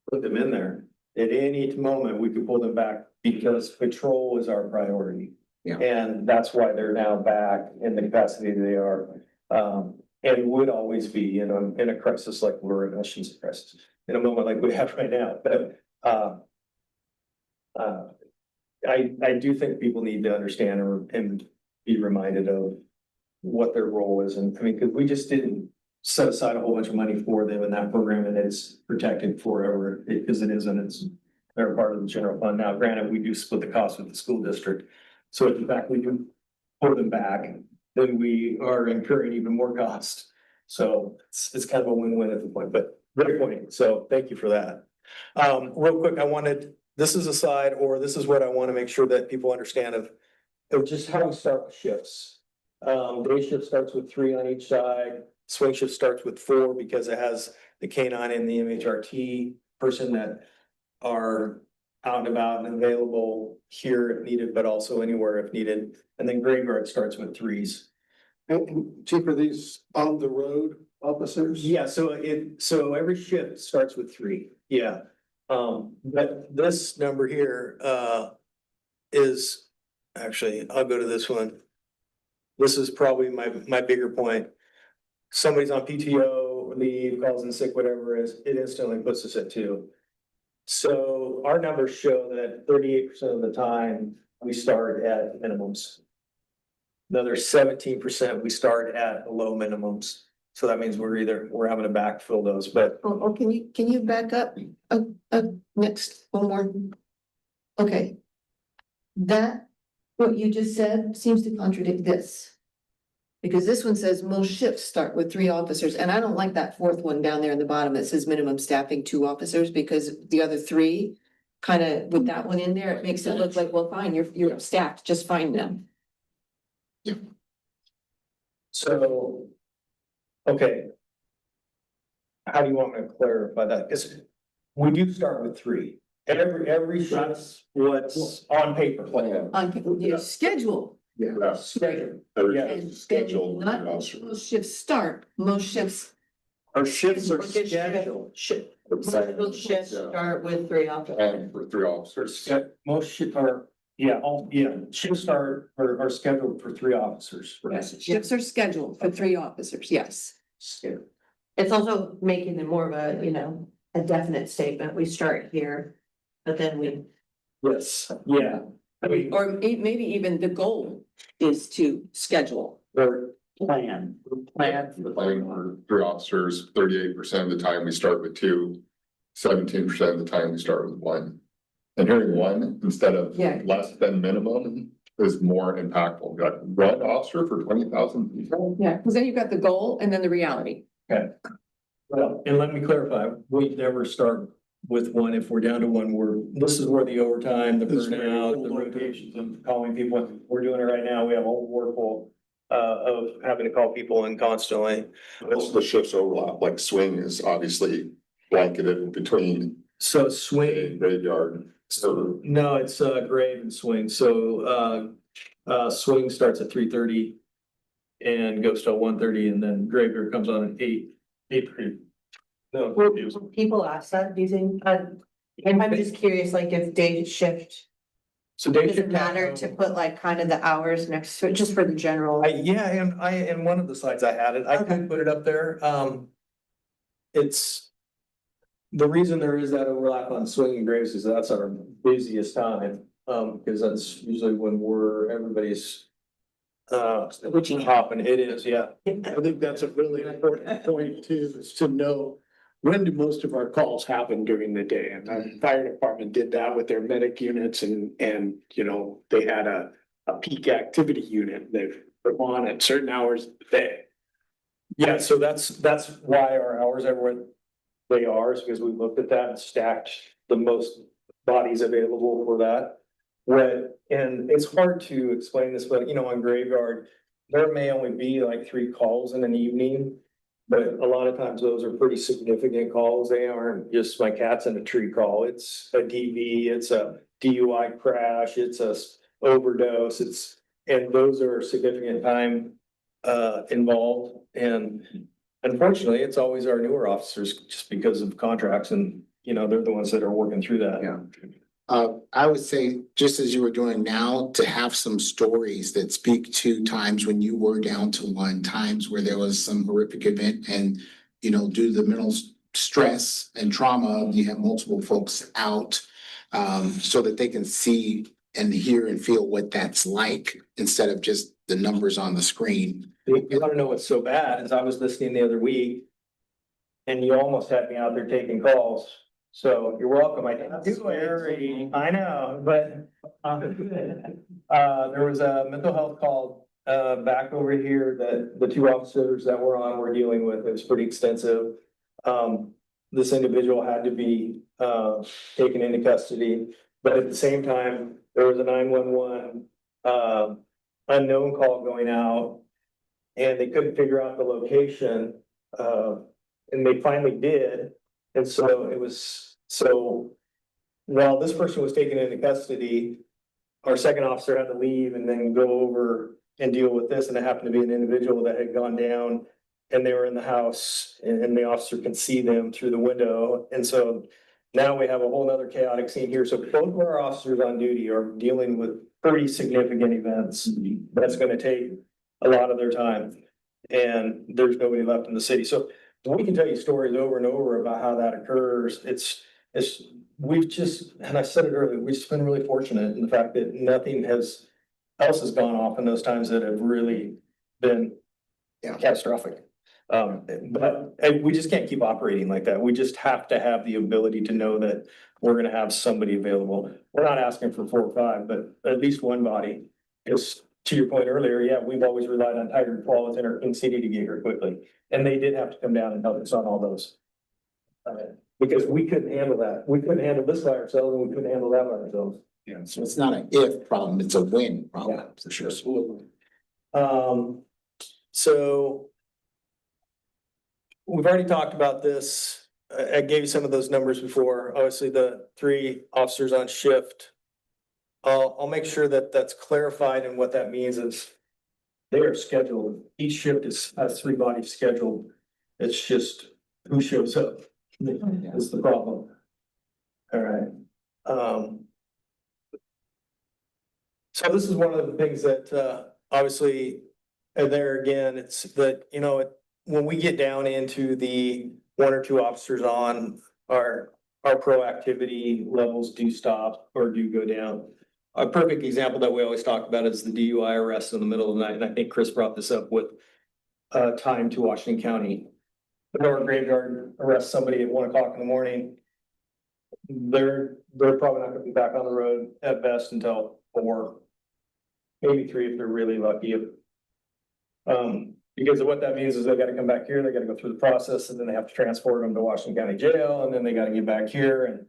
put them in there. At any moment, we could pull them back because patrol is our priority. Yeah. And that's why they're now back in the capacity they are. And would always be in a crisis like we're in, a crisis, in a moment like we have right now, but, I do think people need to understand and be reminded of what their role is, and I mean, cause we just didn't set aside a whole bunch of money for them in that program, and it's protected forever, because it isn't, they're part of the general fund. Now, granted, we do split the cost with the school district, so if in fact we do pull them back, then we are incurring even more cost. So it's kind of a win-win at the point, but great point, so thank you for that. Real quick, this is a slide, or this is what I want to make sure that people understand of just how we start with shifts. Day shift starts with 3 on each side, swing shift starts with 4 because it has the K9 and the MHRT person that are out and about and available here if needed, but also anywhere if needed. And then graveyard starts with 3s. And Chief, are these on the road officers? Yeah, so every shift starts with 3, yeah. But this number here, is, actually, I'll go to this one. This is probably my bigger point. Somebody's on PTO, leave, calls in sick, whatever it is, it instantly puts us at 2. So our numbers show that 38% of the time we start at minimums. Another 17% we start at low minimums. So that means we're having to backfill those, but Oh, can you back up, next, one more? Okay. That, what you just said seems to contradict this. Because this one says most shifts start with 3 officers, and I don't like that 4th one down there in the bottom that says minimum staffing 2 officers, because the other 3. Kind of with that one in there, it makes it look like, well, fine, you're staffed just fine now. so. Okay. How do you want me to clarify that? Because we do start with 3. Every shift's what's on paper. Plan. On your schedule. Yeah. Right. Everything's scheduled. Not most shifts start, most shifts. Our shifts are Or just scheduled. Scheduled shifts start with 3 officers. And for 3 officers. Most shifts are, shifts are scheduled for 3 officers. Yes, shifts are scheduled for 3 officers, yes. It's also making them more of a, you know, a definite statement. We start here, but then we. Yes, yeah. I mean, Or maybe even the goal is to schedule. or plan for Planning for 3 officers, 38% of the time we start with 2, 17% of the time we start with 1. And hearing 1 instead of Yeah. less than minimum is more impactful. We got 1 officer for 20,000 people. Yeah, because then you've got the goal and then the reality. Well, and let me clarify, we never start with 1. If we're down to 1, this is where the overtime, the This is where you burnout, pull the over. rotations of calling people, we're doing it right now. We have a whole workful of having to call people in constantly. Most of the shifts overlap, like swing is obviously blanketed between So swing, graveyard. So no, it's grave and swing. So swing starts at 3:30 and goes till 1:30, and then graveyard comes on at 8:30. No, Will people ask that, do you think? I'm just curious, like if day shift, so day does shift it matter to put like kind of the hours next to it, just for the general? in one of the slides I had it, I could put it up there. It's. The reason there is that overlap on swing and graves is that's our busiest time, because that's usually when everybody's Hopping, it is, yeah. I think that's a really important point too, is to know when do most of our calls happen during the day? And the fire department did that with their medic units and, you know, they had a peak activity unit. They put on at certain hours of the day. Yeah, so that's why our hours are what they are, is because we looked at that and stacked the most bodies available for that. And it's hard to explain this, but you know, on graveyard, there may only be like 3 calls in an evening. But a lot of times those are pretty significant calls. They aren't just my cat's in a tree call. It's a DV, it's a DUI crash, it's a overdose, and those are significant time involved. And unfortunately, it's always our newer officers just because of contracts and, you know, they're the ones that are working through that. Yeah. I would say, just as you were doing now, to have some stories that speak to times when you were down to 1, times where there was some horrific event and, you know, due to the mental stress and trauma, you have multiple folks out, so that they can see and hear and feel what that's like instead of just the numbers on the screen. You wanna know what's so bad is I was listening the other week and you almost had me out there taking calls. So you're welcome. I didn't do it. I know, but there was a mental health call back over here that the 2 officers that were on were dealing with. It was pretty extensive. This individual had to be taken into custody, but at the same time, there was a 911 unknown call going out. And they couldn't figure out the location, and they finally did. And so it was, so while this person was taken into custody, our second officer had to leave and then go over and deal with this. And it happened to be an individual that had gone down and they were in the house and the officer could see them through the window. And so now we have a whole nother chaotic scene here. So both of our officers on duty are dealing with pretty significant events. That's going to take a lot of their time and there's nobody left in the city. So we can tell you stories over and over about how that occurs. We've just, and I said it earlier, we've just been really fortunate in the fact that nothing else has gone off in those times that have really been catastrophic. But we just can't keep operating like that. We just have to have the ability to know that we're gonna have somebody available. We're not asking for 4 or 5, but at least one body. Because to your point earlier, yeah, we've always relied on Tiger and Quality in city to get here quickly. And they did have to come down and help us on all those. Because we couldn't handle that. We couldn't handle this by ourselves and we couldn't handle that by ourselves. Yeah, so it's not an if problem, it's a when problem, for sure. Absolutely. So we've already talked about this. I gave you some of those numbers before. Obviously, the 3 officers on shift. I'll make sure that that's clarified, and what that means is they are scheduled. Each shift has 3 bodies scheduled. It's just who shows up is the problem. All right. So this is one of the things that obviously, and there again, it's that, you know, when we get down into the 1 or 2 officers on, our proactivity levels do stop or do go down. A perfect example that we always talk about is the DUI arrest in the middle of the night, and I think Chris brought this up with time to Washington County. The North Graveyard arrests somebody at 1 o'clock in the morning. They're probably not gonna be back on the road at best until 4, maybe 3 if they're really lucky. Because what that means is they gotta come back here, they gotta go through the process, and then they have to transport them to Washington County Jail, and then they gotta get back here, and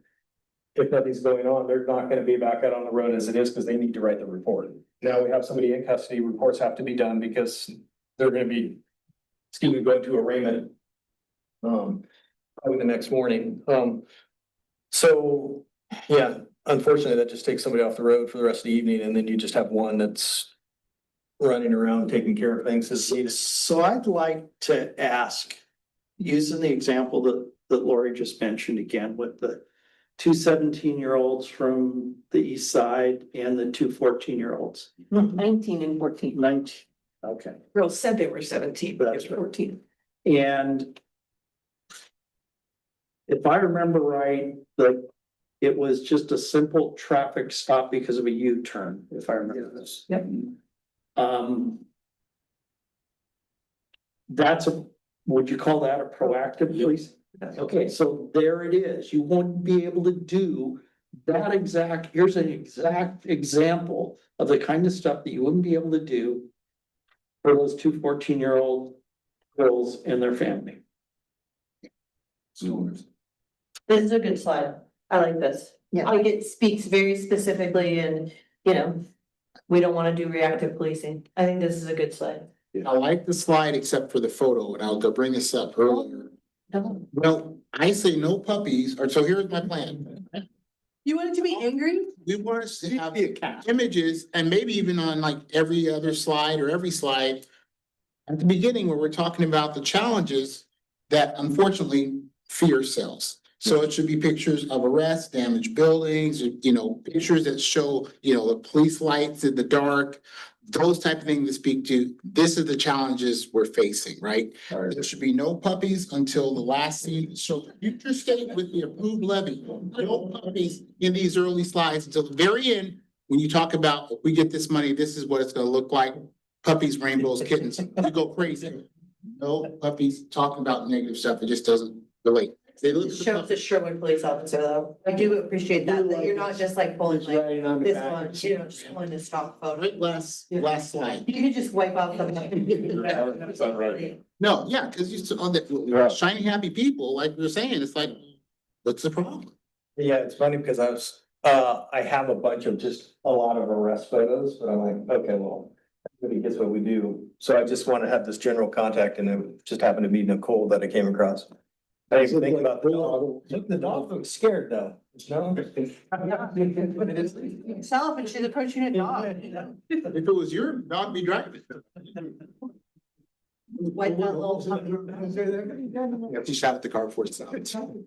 if nothing's going on, they're not gonna be back out on the road as it is, because they need to write the report. Now we have somebody in custody, reports have to be done because they're gonna be, going to arraignment. Probably the next morning. So, yeah, unfortunately, that just takes somebody off the road for the rest of the evening, and then you just have one that's running around taking care of things as needed. So I'd like to ask, using the example that Lori just mentioned again with the 2 17-year-olds from the east side and the 2 14-year-olds. 19 and 14. 19, okay. Girls said they were 17, but That's they're right. 14. And if I remember right, it was just a simple traffic stop because of a U-turn, if I remember this. Yep. that's would you call that a proactive police? Okay, so there it is. You won't be able to do that exact, here's an exact example of the kind of stuff that you wouldn't be able to do for those two 14-year-old girls and their family. This is a good slide. I like this. Yeah. Like it speaks very specifically and, you know, we don't wanna do reactive policing. I think this is a good slide. I like the slide except for the photo, and I'll go bring this up earlier. Well, I say no puppies, or so here's my plan. You wanted to be angry? We want us to have images and maybe even on like every other slide or every slide. At the beginning where we're talking about the challenges that unfortunately fear sells. So it should be pictures of arrests, damaged buildings, you know, pictures that show, you know, the police lights in the dark. Those type of things to speak to, this is the challenges we're facing, right? There should be no puppies until the last scene, so the future state with the approved levy, no puppies in these early slides until the very end. When you talk about, if we get this money, this is what it's gonna look like, puppies, rainbows, kittens, you go crazy. No puppies talking about negative stuff, it just doesn't relate. They look. Shows a Sherwood police officer though. I do appreciate that you're not just like pulling like this one, you know, just pulling the stock photo. Right, last slide. You could just wipe out some. That's not right. No, yeah, cause you on Yeah. the shiny happy people, like we we're saying, it's like, what's the problem? Yeah, it's funny because I have a bunch of just a lot of arrest photos, but I'm like, okay, well, everybody gets what we do. So I just want to have this general contact and it just happened to be Nicole that I came across. I didn't even think about the dog. Look, the dog looks scared though. No. Self and she's approaching a dog. If it was your dog, be driving. Wipe that little puppy. She shot at the car before it stopped. So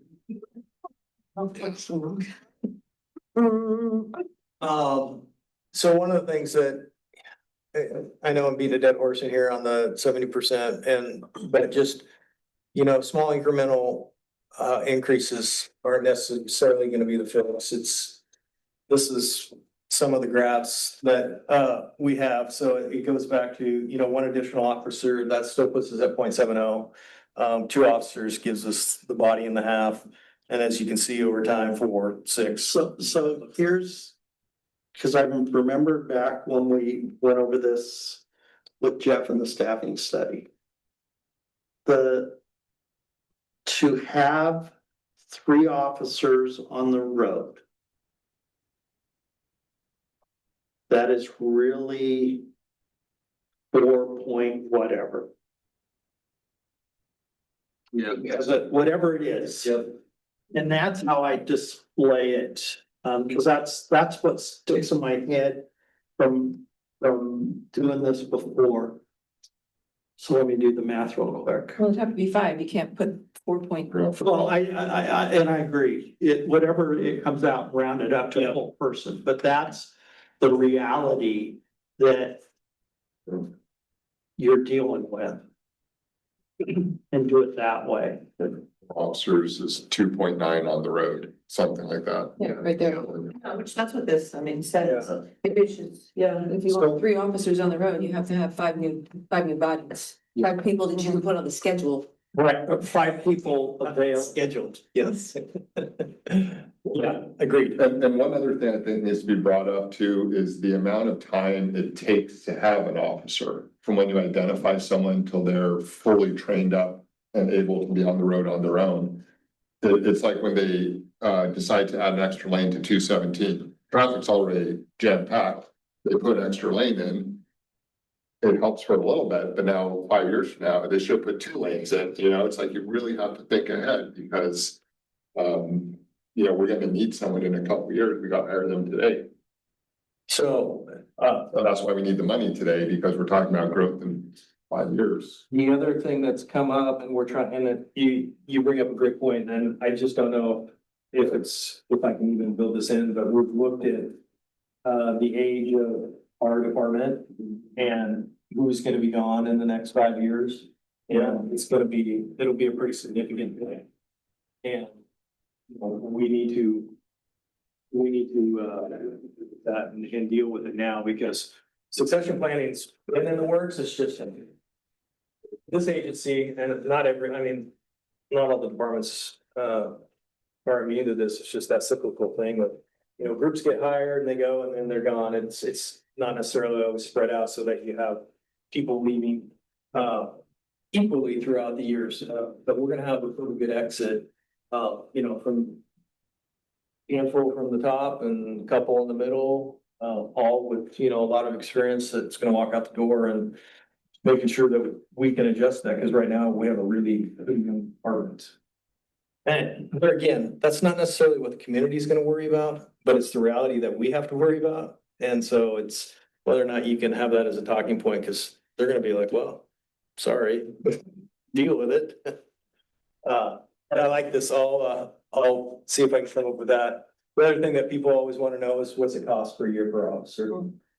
one of the things that I know I'm beating a dead horse in here on the 70% but just, you know, small incremental increases aren't necessarily gonna be the fix. This is some of the graphs that we have. So it goes back to, you know, one additional officer, that still puts us at 0.70. 2 officers gives us the body and the half. And as you can see over time, 4, 6. So here's, cause I remember back when we went over this with Jeff in the staffing study. To have 3 officers on the road. That is really 4 point whatever. Yeah. Whatever it is. And that's how I display it, cause that's what sticks in my head from doing this before. So let me do the math real quick. Well, it'd have to be 5. You can't put 4 point. Well, I agree, whatever it comes out, round it up to the whole person, but that's the reality that you're dealing with. And do it that way. Officers is 2.9 on the road, something like that. Yeah, right there. Which that's what this, I mean, says. Maybe it's just, yeah. If you want 3 officers on the road, you have to have 5 new bodies. 5 people that you can put on the schedule. Right, 5 people available. Scheduled, yes. Yeah, agreed. And one other thing I think needs to be brought up too is the amount of time it takes to have an officer. From when you identify someone till they're fully trained up and able to be on the road on their own. It's like when they decide to add an extra lane to 217, traffic's already jam packed. They put an extra lane in. It helps for a little bit, but now 5 years from now, they should put 2 lanes in, you know, it's like you really have to think ahead because. You know, we're gonna need someone in a couple of years, we gotta hire them today. So, So that's why we need the money today, because we're talking about growth in 5 years. the other thing that's come up and we're trying, and you bring up a great point, and I just don't know if I can even build this in, but we've looked at the age of our department and who's gonna be gone in the next 5 years. And it'll be a pretty significant thing. And you know, we need to that and deal with it now because succession planning's been in the works, it's just this agency, and not every, I mean, not all the departments, are immune to this. It's just that cyclical thing with, you know, groups get hired and they go and then they're gone. It's not necessarily always spread out so that you have people leaving, equally throughout the years. But we're gonna have a pretty good exit, you know, from handful from the top and a couple in the middle, all with, you know, a lot of experience that's gonna walk out the door and making sure that we can adjust that, because right now we have a really good department. And, but again, that's not necessarily what the community is gonna worry about, but it's the reality that we have to worry about. And so it's whether or not you can have that as a talking point, because they're gonna be like, well, sorry, deal with it. And I like this, I'll see if I can come up with that. The other thing that people always wanna know is what's it cost per year per officer?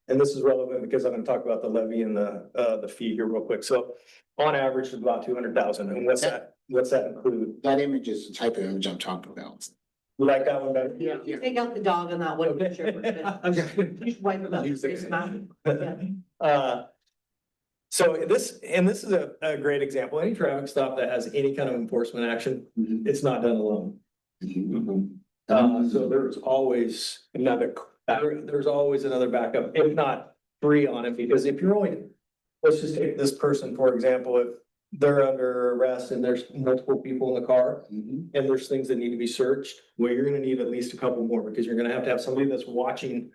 And this is relevant because I'm gonna talk about the levy and the fee here real quick. So on average, it's about 200,000. And what's that include? That image is the type of image I'm talking about. You like that one better? Yeah, take out the dog on that one picture. You should wipe it up, face them out. So this is a great example. Any traffic stop that has any kind of enforcement action, it's not done alone. So there's always another backup, if not three on it, because if you're only, let's just take this person, for example, if they're under arrest and there's multiple people in the car and there's things that need to be searched, well, you're gonna need at least a couple more, because you're gonna have somebody that's watching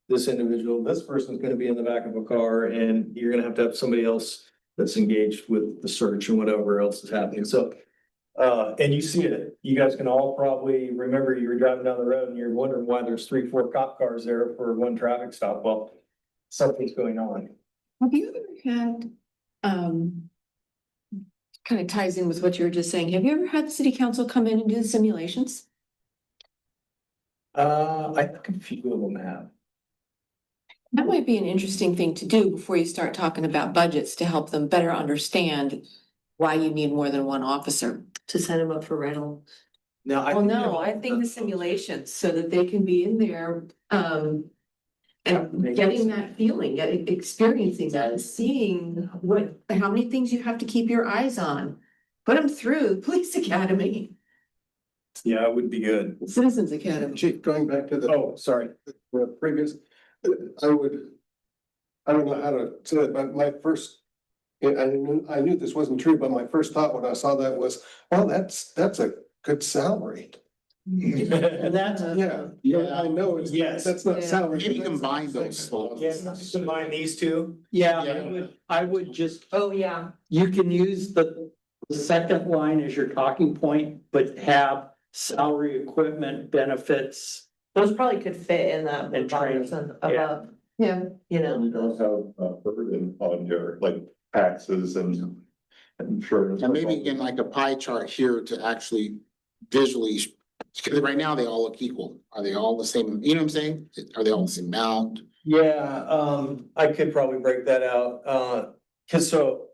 this individual. This person's gonna be in the back of a car, and you're gonna have somebody else that's engaged with the search and whatever else is happening. So and you see it, you guys can all probably remember you were driving down the road and you're wondering why there's 3-4 cop cars there for one traffic stop. Well, something's going on. Have you ever had, kind of ties in with what you were just saying, have you ever had the city council come in and do the simulations? I think a few of them have. That might be an interesting thing to do before you start talking about budgets, to help them better understand why you need more than one officer. To set them up for rental. Now, Well, no, I think the simulations, so that they can be in there, and getting that feeling, experiencing that, seeing how many things you have to keep your eyes on. Put them through police academy, Yeah, it would be good. citizens academy. Chief, going back to the Oh, sorry. previous, I don't know how to say it, but my first. I knew this wasn't true, but my first thought when I saw that was, well, that's a good salary. And that's, Yeah, I know, Yes. that's not Yeah. salary. Maybe combine those. Combine these two. Yeah, I would just, Oh, yeah. you can use the second line as your talking point, but have salary, equipment, benefits. Those probably could fit in that And training, above, Yeah. you know. You don't have a burden on your, like, taxes and insurance. And maybe in like a pie chart here to actually visually, because right now they all look equal. Are they all the same? You know what I'm saying? Are they all the same amount? Yeah, I could probably break that out, cause so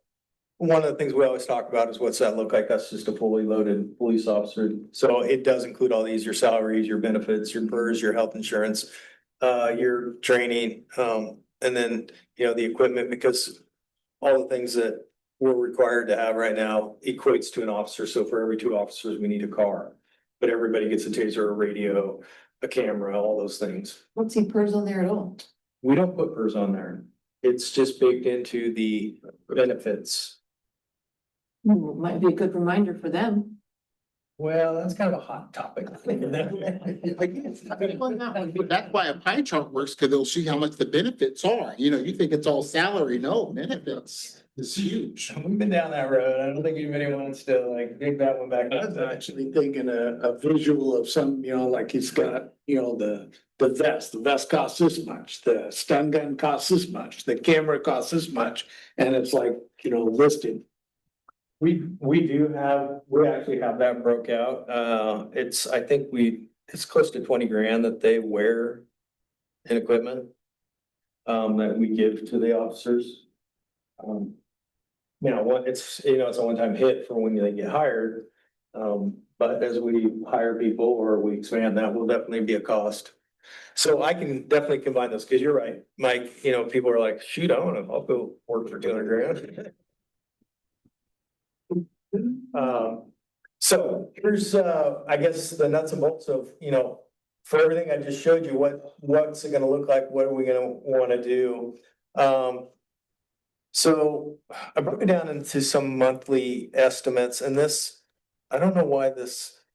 one of the things we always talk about is what's that look like? That's just a fully loaded police officer. So it does include all these, your salaries, your benefits, your PERS, your health insurance, your training, and then, you know, the equipment, because all the things that we're required to have right now equates to an officer. So for every 2 officers, we need a car, but everybody gets a taser, a radio, a camera, all those things. Don't see PERS on there at all. We don't put PERS on there. It's just baked into the benefits. Might be a good reminder for them. Well, that's kind of a hot topic. That's why a pie chart works, because they'll see how much the benefits are. You know, you think it's all salary. No, benefits is huge. We've been down that road. I don't think anybody wants to like dig that one back. I was actually thinking a visual of some, like he's got, the vest costs this much, the stun gun costs this much, the camera costs this much, and it's like, listed. We actually have that broke out. I think it's close to 20 grand that they wear in equipment. That we give to the officers. It's a one-time hit for when they get hired. But as we hire people or we expand, that will definitely be a cost. So I can definitely combine those, because you're right, Mike, people are like, shoot, I'll go work for 200 grand. So here's, I guess, the nuts and bolts of, for everything I just showed you, what's it gonna look like? What are we gonna wanna do? So I broke it down into some monthly estimates, and this, I don't know why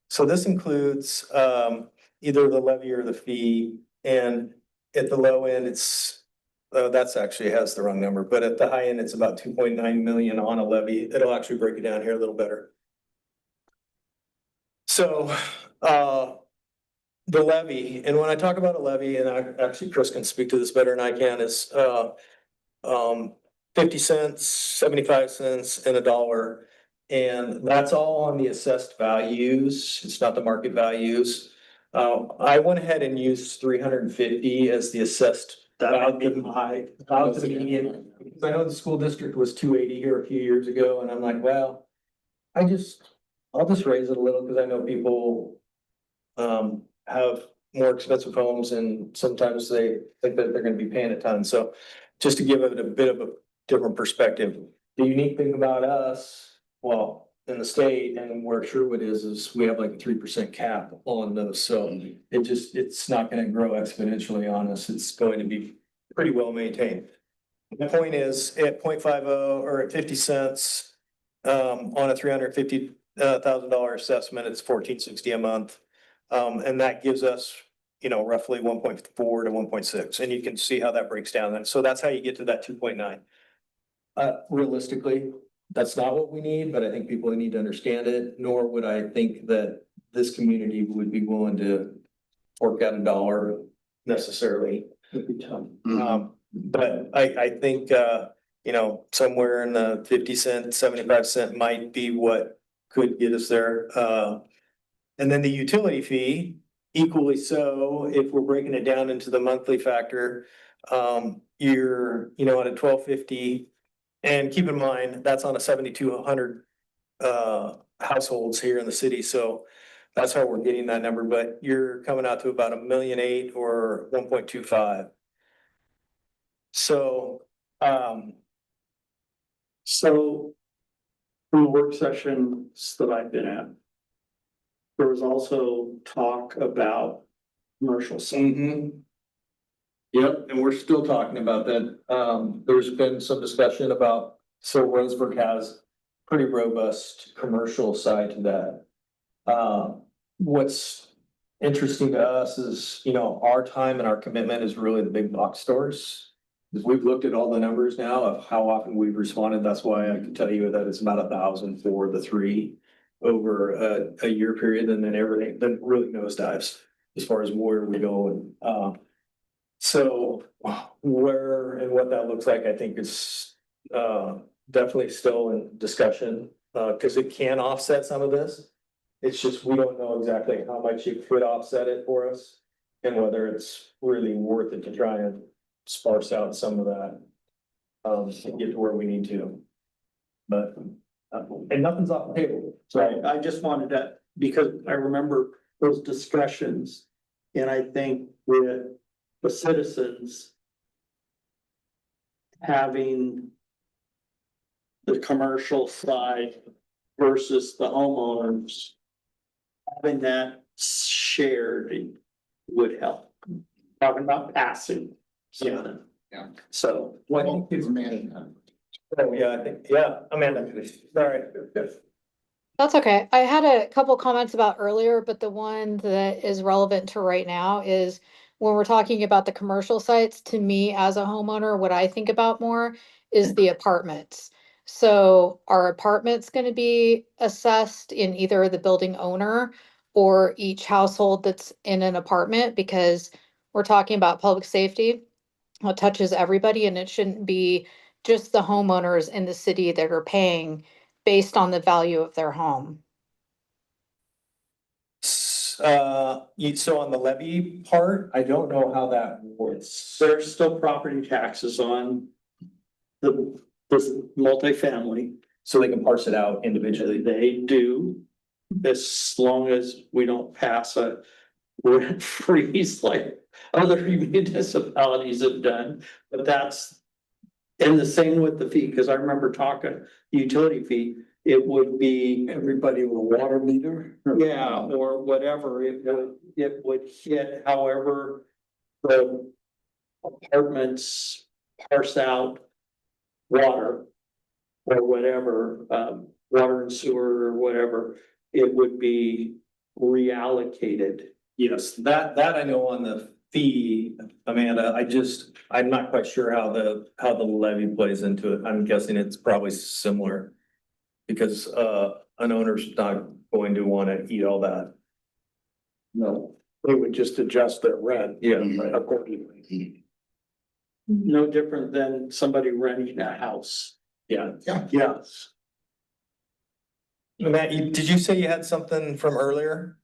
so this includes, either the levy or the fee, and at the low end, that's actually has the wrong number, but at the high end, it's about 2.9 million on a levy. It'll actually break it down here a little better. So, the levy, and when I talk about a levy, and actually Chris can speak to this better than I can, is, 50 cents, 75 cents, and $1. And that's all on the assessed values. It's not the market values. I went ahead and used 350 as the assessed. That would be high. Because I know the school district was 280 here a few years ago, and I'm like, well, I'll just raise it a little, because I know people have more expensive homes, and sometimes they think that they're gonna be paying a ton. So just to give it a bit of a different perspective, the unique thing about us, well, in the state and where Sherwood is we have like a 3% cap on those. So it's not gonna grow exponentially on us. It's going to be pretty well maintained. The point is, at 0.50 or at 50 cents, on a $350,000 assessment, it's $14.60 a month. And that gives us, roughly 1.4 to 1.6, and you can see how that breaks down. And so that's how you get to that 2.9. Realistically, that's not what we need, but I think people need to understand it, nor would I think that this community would be willing to fork out $1 necessarily. But I think, somewhere in the 50 cent, 75 cent might be what could get us there. And then the utility fee, equally so, if we're breaking it down into the monthly factor, you're, at a 1250. And keep in mind, that's on a 7,200 households here in the city. So that's how we're getting that number, but you're coming out to about $1.8 million or 1.25. So, So in the work sessions that I've been at, there was also talk about commercial. Yep, and we're still talking about that. There's been some discussion about, so Roseburg has pretty robust commercial side to that. What's interesting to us is, our time and our commitment is really the big box stores. Because we've looked at all the numbers now of how often we've responded. That's why I can tell you that it's about 1,000 for the 3 over a year period, and then everything then really nosedives as far as where we go. And so where and what that looks like, I think is definitely still in discussion, because it can offset some of this. It's just, we don't know exactly how much it could offset it for us, and whether it's really worth it to try and sparse out some of that to get to where we need to. But and nothing's off the table. So I just wanted that, because I remember those discussions, and I think with the citizens having the commercial side versus the homeowners, having that shared would help. Talking about passing something. Yeah. So. What do you think is managed? Oh, yeah, I think, Amanda, sorry. That's okay. I had a couple comments about earlier, but the one that is relevant to right now is when we're talking about the commercial sites, to me as a homeowner, what I think about more is the apartments. So are apartments going to be assessed in either the building owner or each household that's in an apartment? Because we're talking about public safety. It touches everybody, and it shouldn't be just the homeowners in the city that are paying based on the value of their home. So on the levy part, I don't know how that works. There's still property taxes on this multifamily. So they can parse it out individually. They do, as long as we don't pass a rent freeze like other municipalities have done, but that's. And the same with the fee, because I remember talking utility fee, it would be, Everybody with a water meter. yeah, or whatever, it would hit however the apartments parse out water or whatever, water and sewer or whatever, it would be reallocated. Yes, that I know on the fee, Amanda, I'm not quite sure how the levy plays into it. I'm guessing it's probably similar. Because an owner's not going to wanna eat all that. No, they would just adjust their rent. Yeah. Accordingly. No different than somebody renting a house. Yeah. Yes. Matt, did you say you had something from earlier?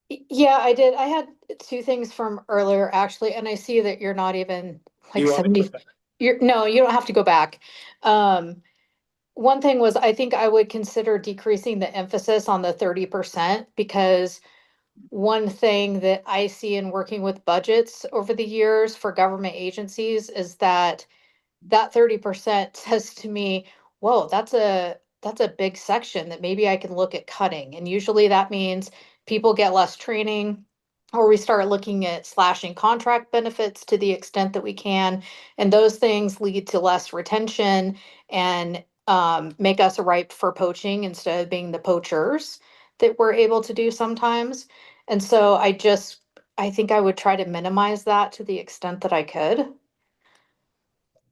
Yeah, I did. I had two things from earlier, actually, and I see that you're not even like You want me to 70. No, you don't have to go back. One thing was, I think I would consider decreasing the emphasis on the 30% because one thing that I see in working with budgets over the years for government agencies is that 30% says to me, whoa, that's a big section that maybe I can look at cutting. And usually that means people get less training or we start looking at slashing contract benefits to the extent that we can. And those things lead to less retention and make us ripe for poaching instead of being the poachers that we're able to do sometimes. And so I think I would try to minimize that to the extent that I could.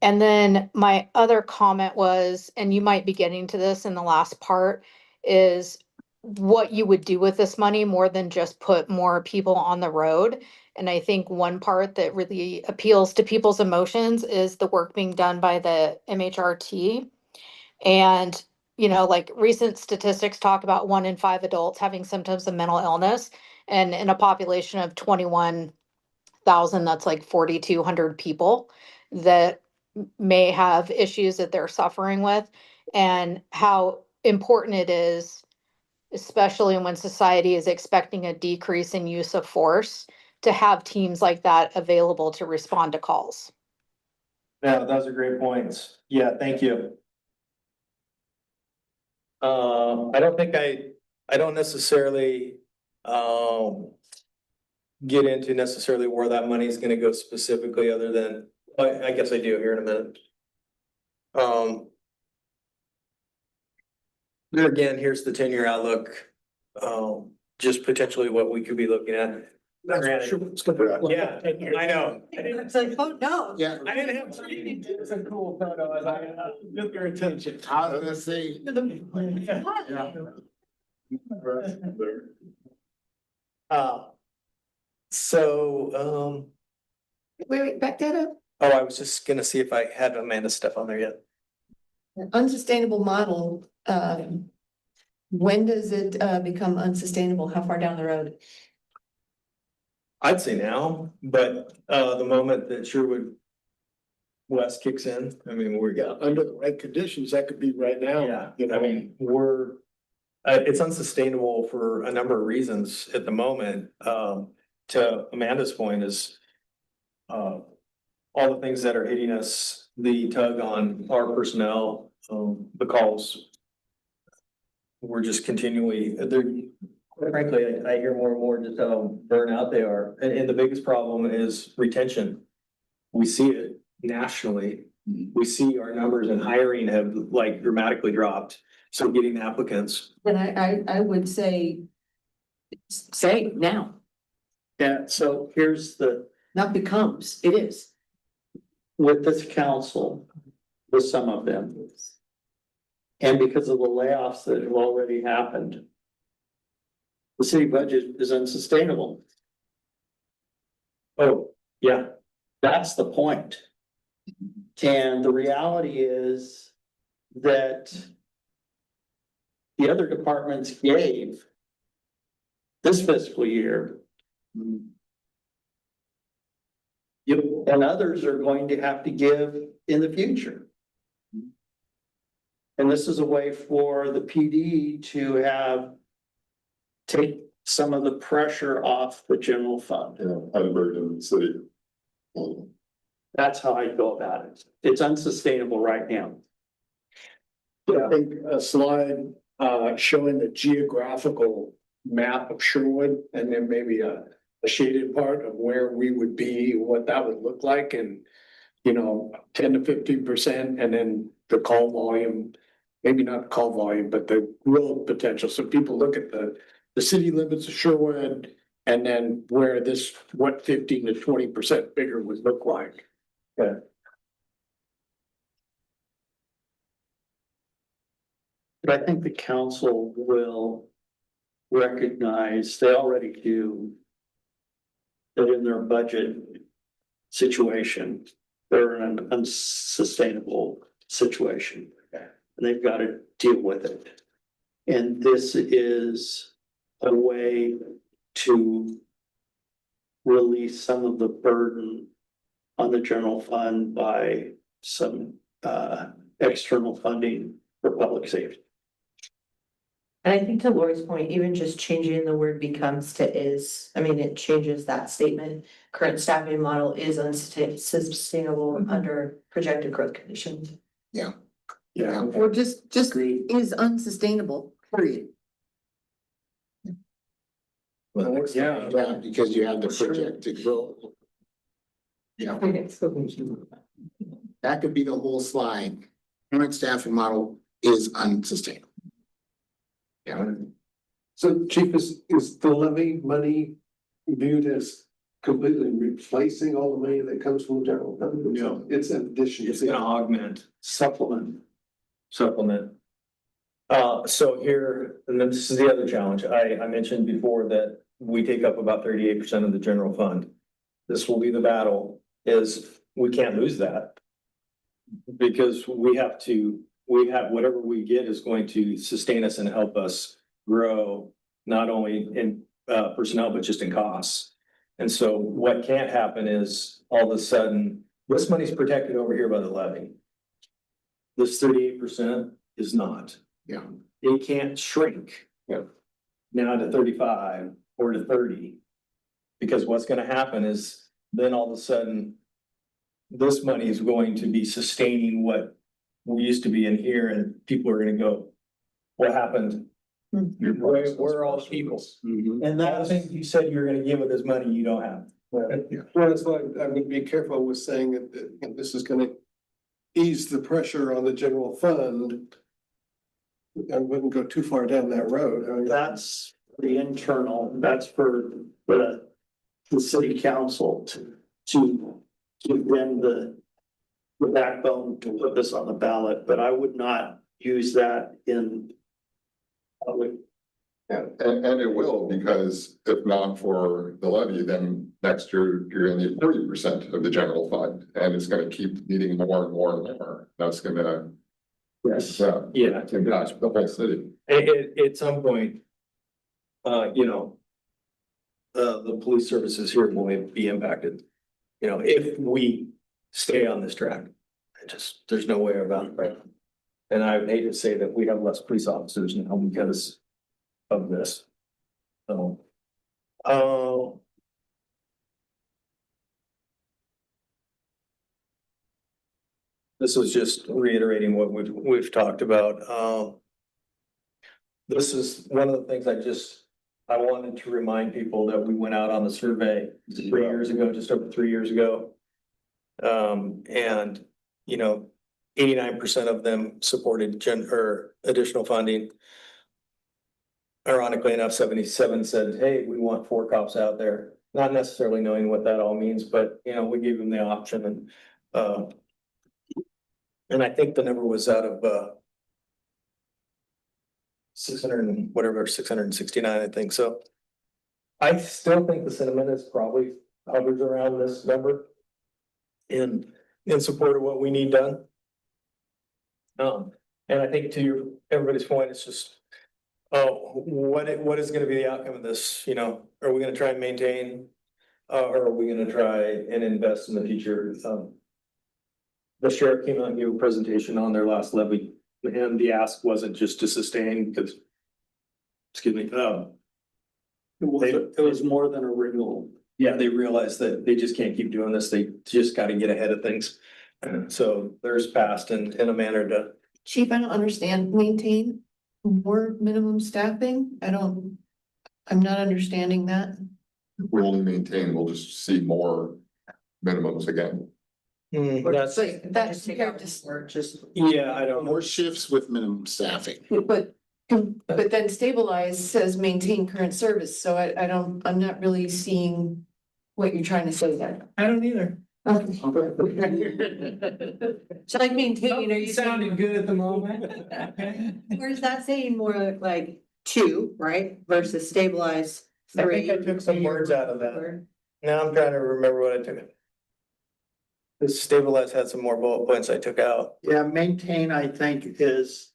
And then my other comment was, and you might be getting to this in the last part, is what you would do with this money more than just put more people on the road. And I think one part that really appeals to people's emotions is the work being done by the MHRT. And, like recent statistics talk about 1 in 5 adults having symptoms of mental illness. And in a population of 21,000, that's like 4,200 people that may have issues that they're suffering with, and how important it is, especially when society is expecting a decrease in use of force, to have teams like that available to respond to calls. Yeah, those are great points. Yeah, thank you. I don't think I don't necessarily, get into necessarily where that money is gonna go specifically, other than, I guess I do here in a minute. There again, here's the 10-year outlook, just potentially what we could be looking at. Granted. Yeah, I know. It's like, oh, no. Yeah. I didn't have. It's a cool photo, as I get their attention. I was gonna say, So, Wait, back that up. I was just gonna see if I had Amanda's stuff on there yet. Unsustainable model, when does it become unsustainable? How far down the road? I'd say now, but, the moment that Sherwood West kicks in, I mean, we're, Yeah, under the right conditions, that could be right now. yeah, You know, I mean, we're, it's unsustainable for a number of reasons at the moment. To Amanda's point is, all the things that are hitting us, the tug on our personnel, the calls. We're just continually, quite frankly, I hear more and more just how burnout they are. And the biggest problem is retention. We see it nationally. We see our numbers in hiring have like dramatically dropped. So getting applicants. And I would say now, Yeah, so here's not becomes, it is. with this council, with some of them. And because of the layoffs that have already happened. The city budget is unsustainable. Oh, yeah. That's the point. And the reality is that the other departments gave this fiscal year. And others are going to have to give in the future. And this is a way for the PD to take some of the pressure off the general fund. Heidelberg in the city. That's how I go about it. It's unsustainable right now. I think a slide showing the geographical map of Sherwood and then maybe a shaded part of where we would be, what that would look like and, you know, 10 to 15% and then the call volume, maybe not call volume, but the growth potential. So people look at the city limits of Sherwood and then where this, what 15 to 20% bigger would look like. But I think the council will recognize, they already do, that in their budget situation, they're in an unsustainable situation. And they've got to deal with it. And this is a way to release some of the burden on the general fund by some external funding for public safety. And I think to Lori's point, even just changing the word becomes to is, I mean, it changes that statement. Current staffing model is unsustainable under projected growth conditions. Yeah. Or just is unsustainable, period. Yeah. Yeah, because you have the projected growth. Yeah, that could be the whole slide. Current staffing model is unsustainable. Yeah. So Chief, is the levy money viewed as completely replacing all the money that comes from the general government? No. It's an addition. It's gonna augment, Supplement. supplement. So here, and then this is the other challenge. I mentioned before that we take up about 38% of the general fund. This will be the battle, is we can't lose that. Because we have whatever we get is going to sustain us and help us grow, not only in personnel, but just in costs. And so what can't happen is all of a sudden, this money's protected over here by the levy. This 38% is not. Yeah. It can't shrink. Yeah. Now to 35 or to 30. Because what's gonna happen is then all of a sudden, this money is going to be sustaining what we used to be in here and people are gonna go, what happened? Where are all the people? Mhm. And that thing you said you're gonna give with this money, you don't have. Well, that's why I'm gonna be careful with saying that this is gonna ease the pressure on the general fund. I wouldn't go too far down that road. I mean, That's the internal, that's for the city council to give them the backbone to put this on the ballot, but I would not use that in public. Yeah, and it will, because if not for the levy, then next year you're gonna need 40% of the general fund, and it's gonna keep needing more and more and more. That's gonna, Yes. yeah, gosh, the whole city. At some point, the police services here will be impacted. If we stay on this track, there's no way about it. And I would hate to say that we have less police officers now because of this. So, this was just reiterating what we've talked about. This is one of the things I wanted to remind people that we went out on the survey 3 years ago, just over 3 years ago. And 89% of them supported additional funding. Ironically enough, 77 said, hey, we want 4 cops out there, not necessarily knowing what that all means, but we gave them the option and I think the number was out of 600 and whatever, 669, I think. So I still think the sentiment is probably hovers around this number in support of what we need done. And I think to everybody's point, it's just, what is gonna be the outcome of this? Are we gonna try and maintain, or are we gonna try and invest in the future? The sheriff came out and gave a presentation on their last levy, and the ask wasn't just to sustain, because, excuse me, It was more than a renewal. yeah, they realized that they just can't keep doing this. They just gotta get ahead of things. So theirs passed in a manner Chief, I don't understand, maintain more minimum staffing? I'm not understanding that. We only maintain, we'll just see more minimums again. That's, But that's Just take compared out to, or just. yeah, I don't know. More shifts with minimum staffing. but then stabilize says maintain current service, so I'm not really seeing what you're trying to say there. I don't either. So like maintain, are you Sounding good at the moment. where's that saying more like two, right, versus stabilize I three? think I took some words out of that. Now I'm trying to remember what I took. The stabilize had some more bullet points I took out. Yeah, maintain, I think, is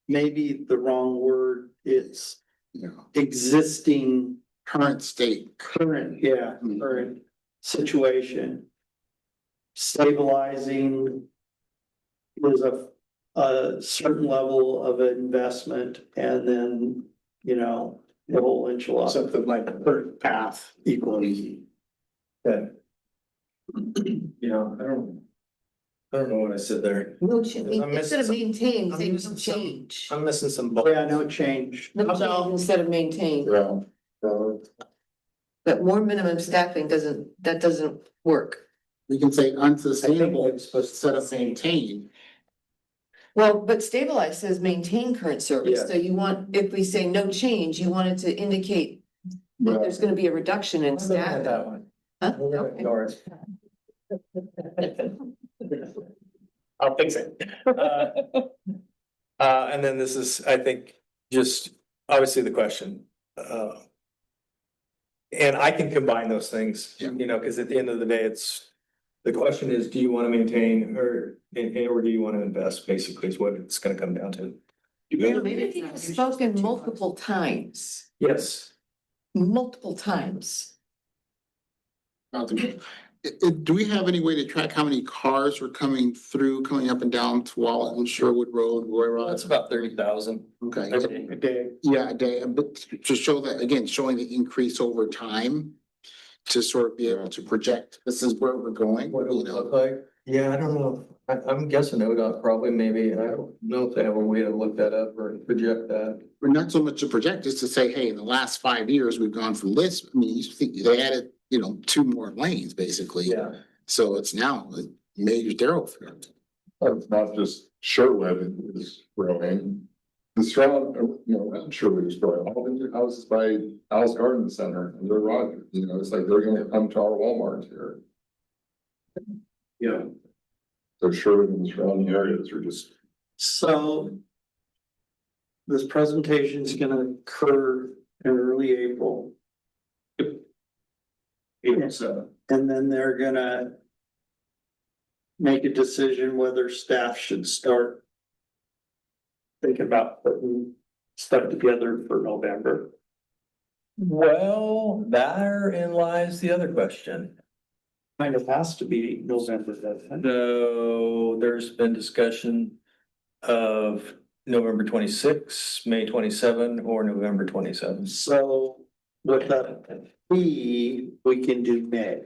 maybe the wrong word. It's You know, existing current state. current, Mhm. current situation. Stabilizing is a certain level of investment and then, you know, the whole enchilada. Something like the third path equally. Okay. Yeah, I don't know what I said there. No, I'm instead of missing maintain, I'm say missing no some- change. I'm missing some. Yeah, no change. No change instead of maintain, Yeah. but more minimum staffing that doesn't work. We can say unsustainable it's supposed to instead of maintain. Well, but stabilize says maintain current service, Yeah. so you want, if we say no change, you want it to indicate that there's gonna be a reduction in I'm looking at staff. that one. Huh? We're gonna Okay. ignore it. I'll fix it. And then this is, I think, just obviously the question. And I can combine those things, you know, because at the end of the day, the question is, do you want to maintain or do you want to invest, basically is what it's gonna come down to. Maybe you've spoken multiple times, Yes. multiple times. Do we have any way to track how many cars are coming up and down Tualatin and Sherwood Road, Roy Rod? That's about 30,000. Okay, A day. yeah, a day, but to show that, again, showing the increase over time. To sort of be able to project, this is where we're going, What it you would know. look like? Yeah, I don't know. I'm guessing ODOT probably maybe, and I don't know if they have a way to look that up or project that. We're not so much to project, just to say, hey, in the last 5 years, we've gone from this, I mean, you think they added, 2 more lanes, basically. Yeah. So it's now a major thoroughfare. It's not just Sherwood is growing. The surround, around Sherwood is growing. All the new houses by Al's Garden Center and they're Rogers, it's like they're gonna come to our Walmart here. Yeah. So Sherwood and the surrounding areas are just, So. This presentation is gonna occur in early April. And then they're gonna. Make a decision whether staff should start. Thinking about putting stuff together for November. Well, therein lies the other question. Kind of has to be November, doesn't it? No, there's been discussion of November 26, May 27, or November 27. So with a fee, we can do May,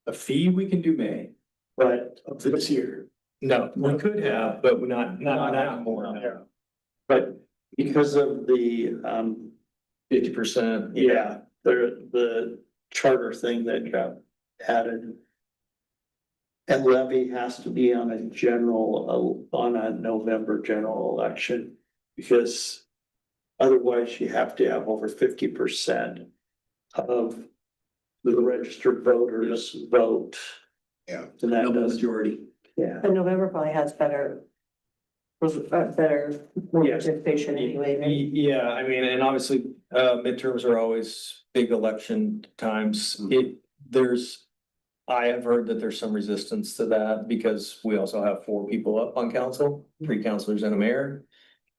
A fee we can do May. but This year. No, we could have, but not more. But because of the 50%. yeah, the charter thing that got added. And levy has to be on a November general election, because otherwise you have to have over 50% of the registered voters vote. Yeah. And that does, Majority. yeah. And November probably has better more Yes. participation anyway, right? Yeah, I mean, and obviously, midterms are always big election times. I have heard that there's some resistance to that because we also have 4 people up on council, 3 councilors and a mayor.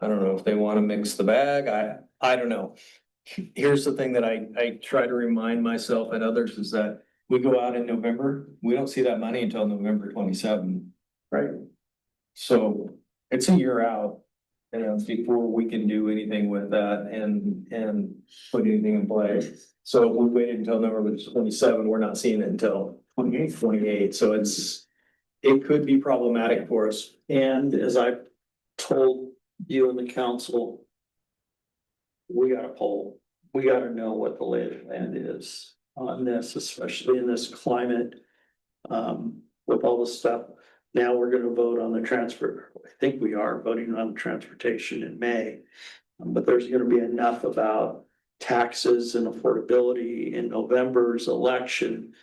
I don't know if they want to mix the bag. I don't know. Here's the thing that I try to remind myself and others is that we go out in November, we don't see that money until November 27. Right. So it's a year out. Before we can do anything with that and put anything in place. So we waited until November 27, we're not seeing it until 28. So it's it could be problematic for us. And as I've told you and the council, we got a poll. We gotta know what the lay of the land is on this, especially in this climate. With all this stuff. Now we're gonna vote on the transfer. I think we are voting on transportation in May. But there's gonna be enough about taxes and affordability in November's election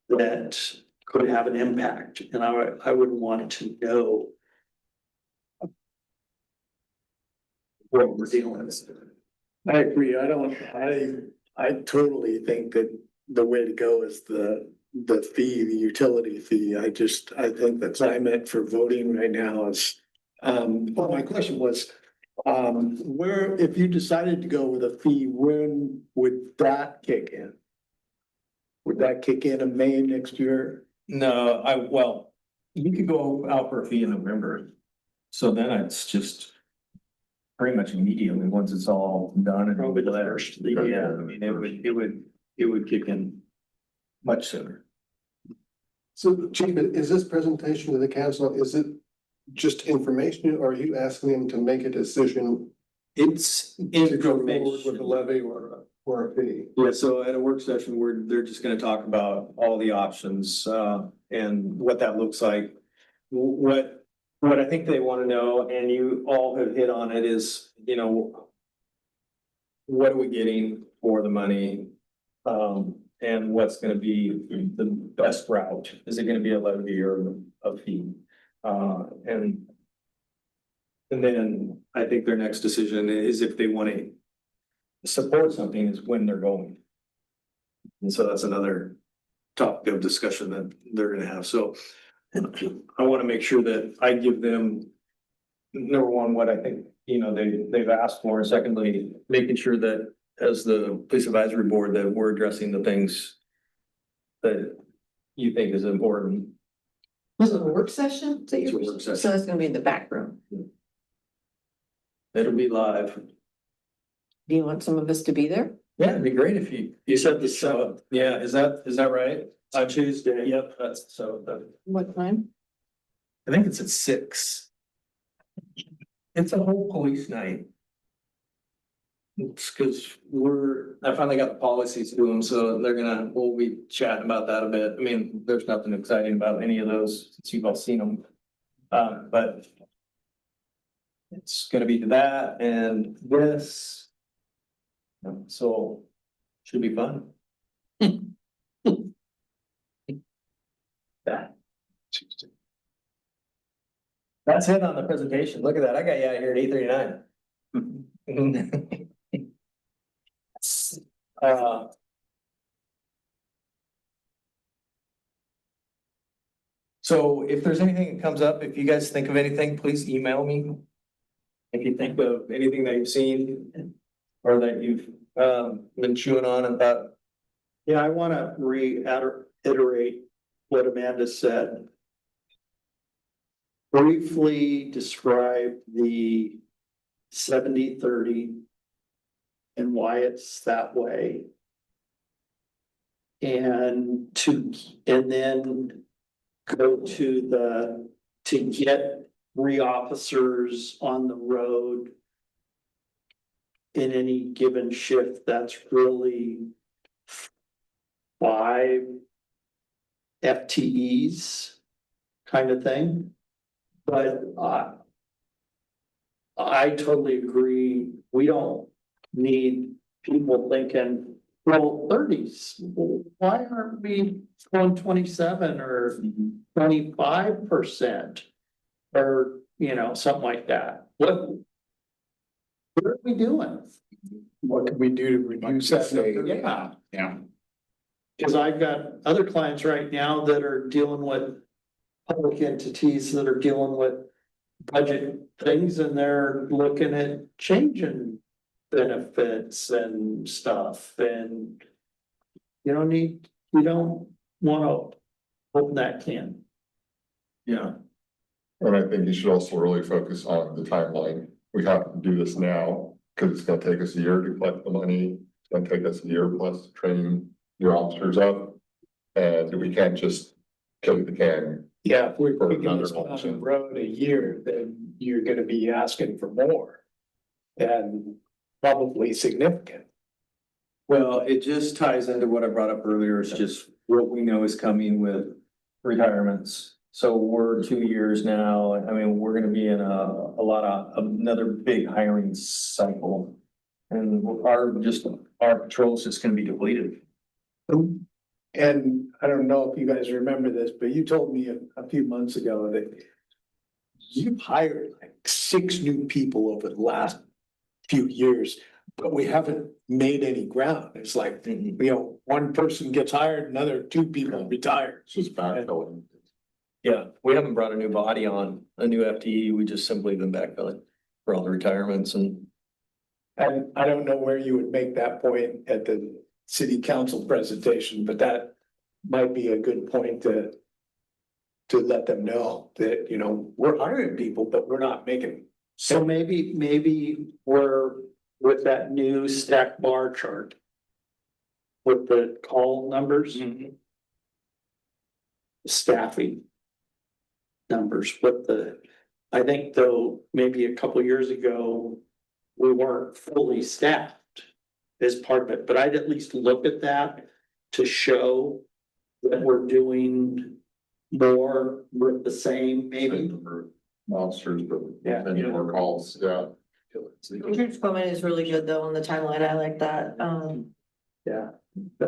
that could have an impact, and I would want to know what we're dealing with. I agree. I totally think that the way to go is the fee, the utility fee. I think the climate for voting right now is, well, my question was, where, if you decided to go with a fee, when would that kick in? Would that kick in May next year? No, well, you could go out for a fee in November. So then it's just pretty much immediately, once it's all done and. Probably the first of the year. Yeah, I mean, it would kick in much sooner. So Chief, is this presentation to the council, is it just information, or are you asking them to make a decision It's to go forward with a information. levy or a fee? Yeah, so at a work session where they're just gonna talk about all the options, and what that looks like. What I think they wanna know, and you all have hit on it, is, what are we getting for the money? And what's gonna be the best route? Is it gonna be a levy or a fee? And then I think their next decision is if they wanna support something, is when they're going. And so that's another topic of discussion that they're gonna have, so I wanna make sure that I give them, number one, what I think, they've asked for, and secondly, making sure that as the police advisory board, that we're addressing the things that you think is important. Was it a work session? that It's a you- work session. So it's gonna be in the back room. It'll be live. Do you want some of us to be there? Yeah, it'd be great if you said the show up. Yeah, is that right? On Tuesday. Yep, that's so, What time? I think it's at 6. It's a whole police night. It's because I finally got the policies to them, so we'll be chatting about that a bit. I mean, there's nothing exciting about any of those, since you've all seen them. But it's gonna be that and this. So, should be fun. That. That's it on the presentation. Look at that. I got you out of here at 8:39. So if there's anything that comes up, if you guys think of anything, please email me. If you think of anything that you've seen or that you've been chewing on and thought, Yeah, I wanna reiterate what Amanda said. Briefly describe the 70-30 and why it's that way. And then go to get re-officers on the road in any given shift, that's really 5 FTEs kind of thing. But I totally agree. We don't need people thinking, well, 30s, why aren't we going 27 or 25%? Or, something like that. What are we doing? What can we do to reduce that number? Yeah. Yeah. Cause I've got other clients right now that are dealing with public entities that are dealing with budget things, and they're looking at changing benefits and stuff, and we don't wanna open that can. yeah, And I think you should also really focus on the timeline. We have to do this now, because it's gonna take us a year to collect the money. It's gonna take us a year plus to train your officers up. And we can't just kick the can Yeah, if we're For picking another this on the option. road a year, then you're gonna be asking for more. And probably significant. Well, it just ties into what I brought up earlier. It's just what we know is coming with retirements. So we're 2 years now. I mean, we're gonna be in a lot of, another big hiring cycle. And our patrol's just gonna be depleted. And I don't know if you guys remember this, but you told me a few months ago that you've hired like 6 new people over the last few years, but we haven't made any ground. It's like, you know, one person gets hired, another 2 people retire. It's just backfilling. Yeah, we haven't brought a new body on, a new FTE. We just simply been backfilling for all the retirements and. And I don't know where you would make that point at the city council presentation, but that might be a good point to let them know that, you know, we're hiring people, but we're not making. So maybe we're with that new stack bar chart. With the call numbers, staffing. Numbers, I think though, maybe a couple years ago, we weren't fully staffed as part of it, but I'd at least look at that to show that we're doing more with the same, maybe. Monsters, but Yeah. any more calls, yeah. Richard's comment is really good though on the timeline. I like that. Yeah.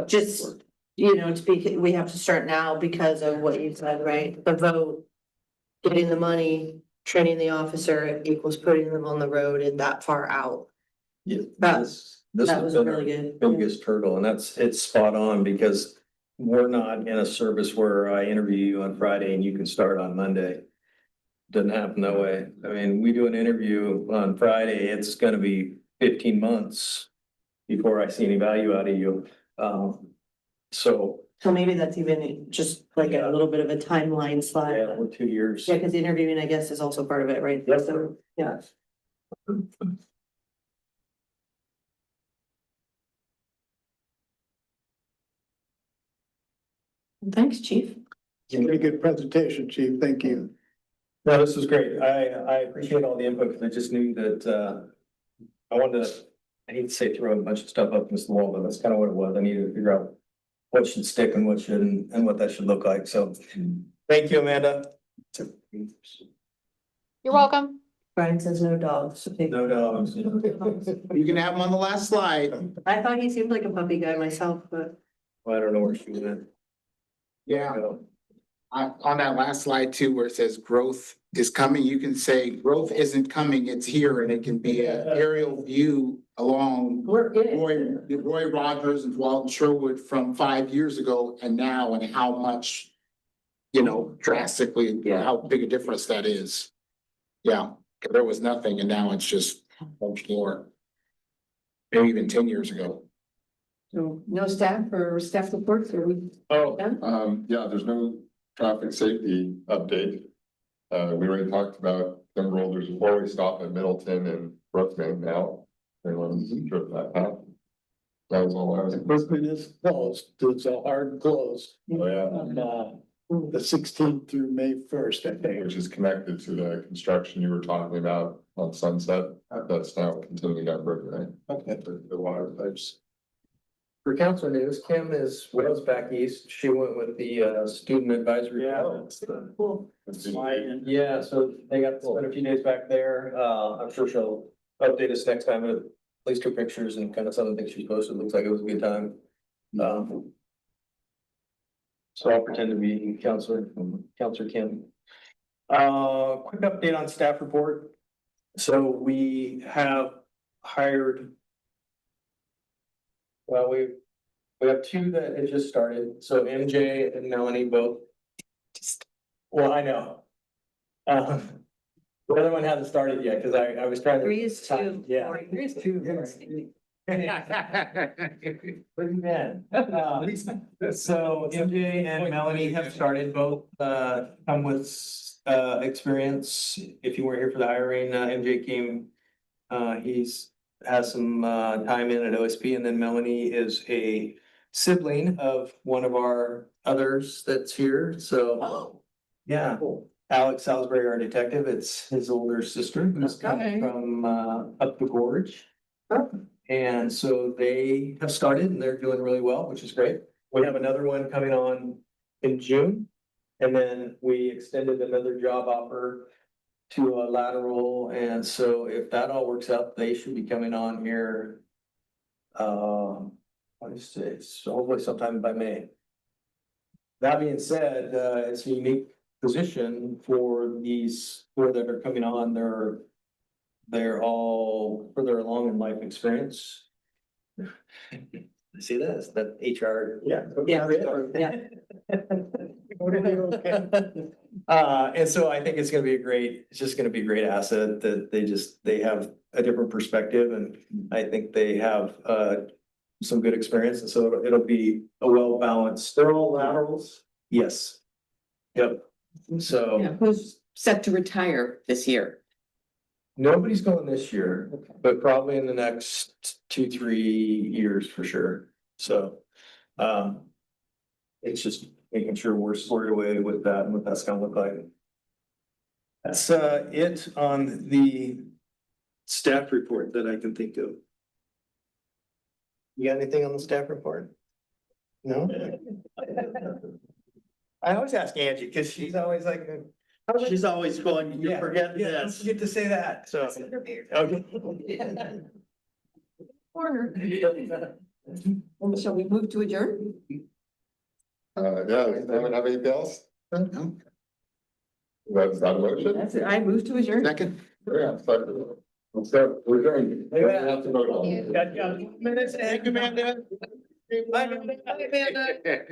Just, you know, we have to start now because of what you said, right? The vote, getting the money, training the officer equals putting them on the road and that far out. Yeah. That- This That has was been really our good. biggest hurdle, and it's spot on because we're not in a service where I interview you on Friday and you can start on Monday. Doesn't happen that way. I mean, we do an interview on Friday, it's gonna be 15 months before I see any value out of you. So, So maybe that's even just like a little bit of a timeline slide. yeah, we're 2 years. Yeah, because the interviewing, I guess, is also part of it, right? Yep. So, yeah. Thanks, chief. Pretty good presentation, chief. Thank you. No, this was great. I appreciate all the input because I just knew that, I need to say throw a bunch of stuff up against the wall, but that's kind of what it was. I needed to figure out what should stick and what shouldn't and what that should look like. So thank you, Amanda. You're welcome. Brian says no dogs. No dogs. You can have them on the last slide. I thought he seemed like a puppy guy myself, but. I don't know where she went. Yeah. On that last slide too, where it says growth is coming, you can say growth isn't coming, it's here, and it can be an aerial view along We're in it. Roy Rogers and Walton Sherwood from 5 years ago and now, and how much, you know, drastically, how big a difference that is. Yeah, there was nothing and now it's just much more. Maybe even 10 years ago. So no staff or staff reports, or we Oh, done? Yeah, there's no traffic safety update. We already talked about Timberwolf. There's a 4-way stop at Middleton and Brookman now. Everyone's driven that path. That was all I was. Brookman is closed. It's a hard close. Oh, yeah, On the 16th through May 1st, I think. which is connected to the construction you were talking about on Sunset. That's now continuing down Brookman. Okay. The water pipes. for council news, Kim was back east. She went with the student advisory. Cool. Yeah, so they got spent a few days back there. I'm sure she'll update us next time, but at least her pictures and kind of some of the things she posted. Looks like it was a good time. So I'll pretend to be Counselor Kim. Quick update on staff report. So we have hired. Well, we have 2 that had just started. So MJ and Melanie both. Well, I know. The other one hasn't started yet because I was trying to. 3 is 2. Yeah. 3 is 2. Man. So MJ and Melanie have started both, come with, experience. If you weren't here for the hiring, MJ came, has some, time in at OSP, and then Melanie is a sibling of one of our others that's here, so. Yeah, Alex Salisbury, our detective, it's his older sister who's come Okay. from up the gorge. And so they have started and they're doing really well, which is great. We have another one coming on in June. And then we extended another job offer to a lateral, and so if that all works out, they should be coming on here. What is it, so hopefully sometime by May. That being said, it's a unique position for these four that are coming on, they're all further along in life experience. See this, that HR. Yeah. And so I think it's gonna be it's just gonna be a great asset that they have a different perspective and I think they have, some good experience and so it'll be a well-balanced. They're all laterals. Yes. Yep. So Yeah, who's set to retire this year? nobody's going this year, but probably in the next 2-3 years for sure. So, it's just making sure we're squared away with that and what that's gonna look like. That's it on the staff report that I can think of. You got anything on the staff report? No? I always ask Angie, cause she's always like. She's always going, you forget Yeah, don't this. forget to say that, so. Okay. Corner. Shall we move to adjourn? Yeah, does anyone have anything else? No. That's not a motion? That's it, I move to adjourn. Second. Yeah, so we're going. We have to vote on it. Got minutes, Amanda. Bye, Amanda.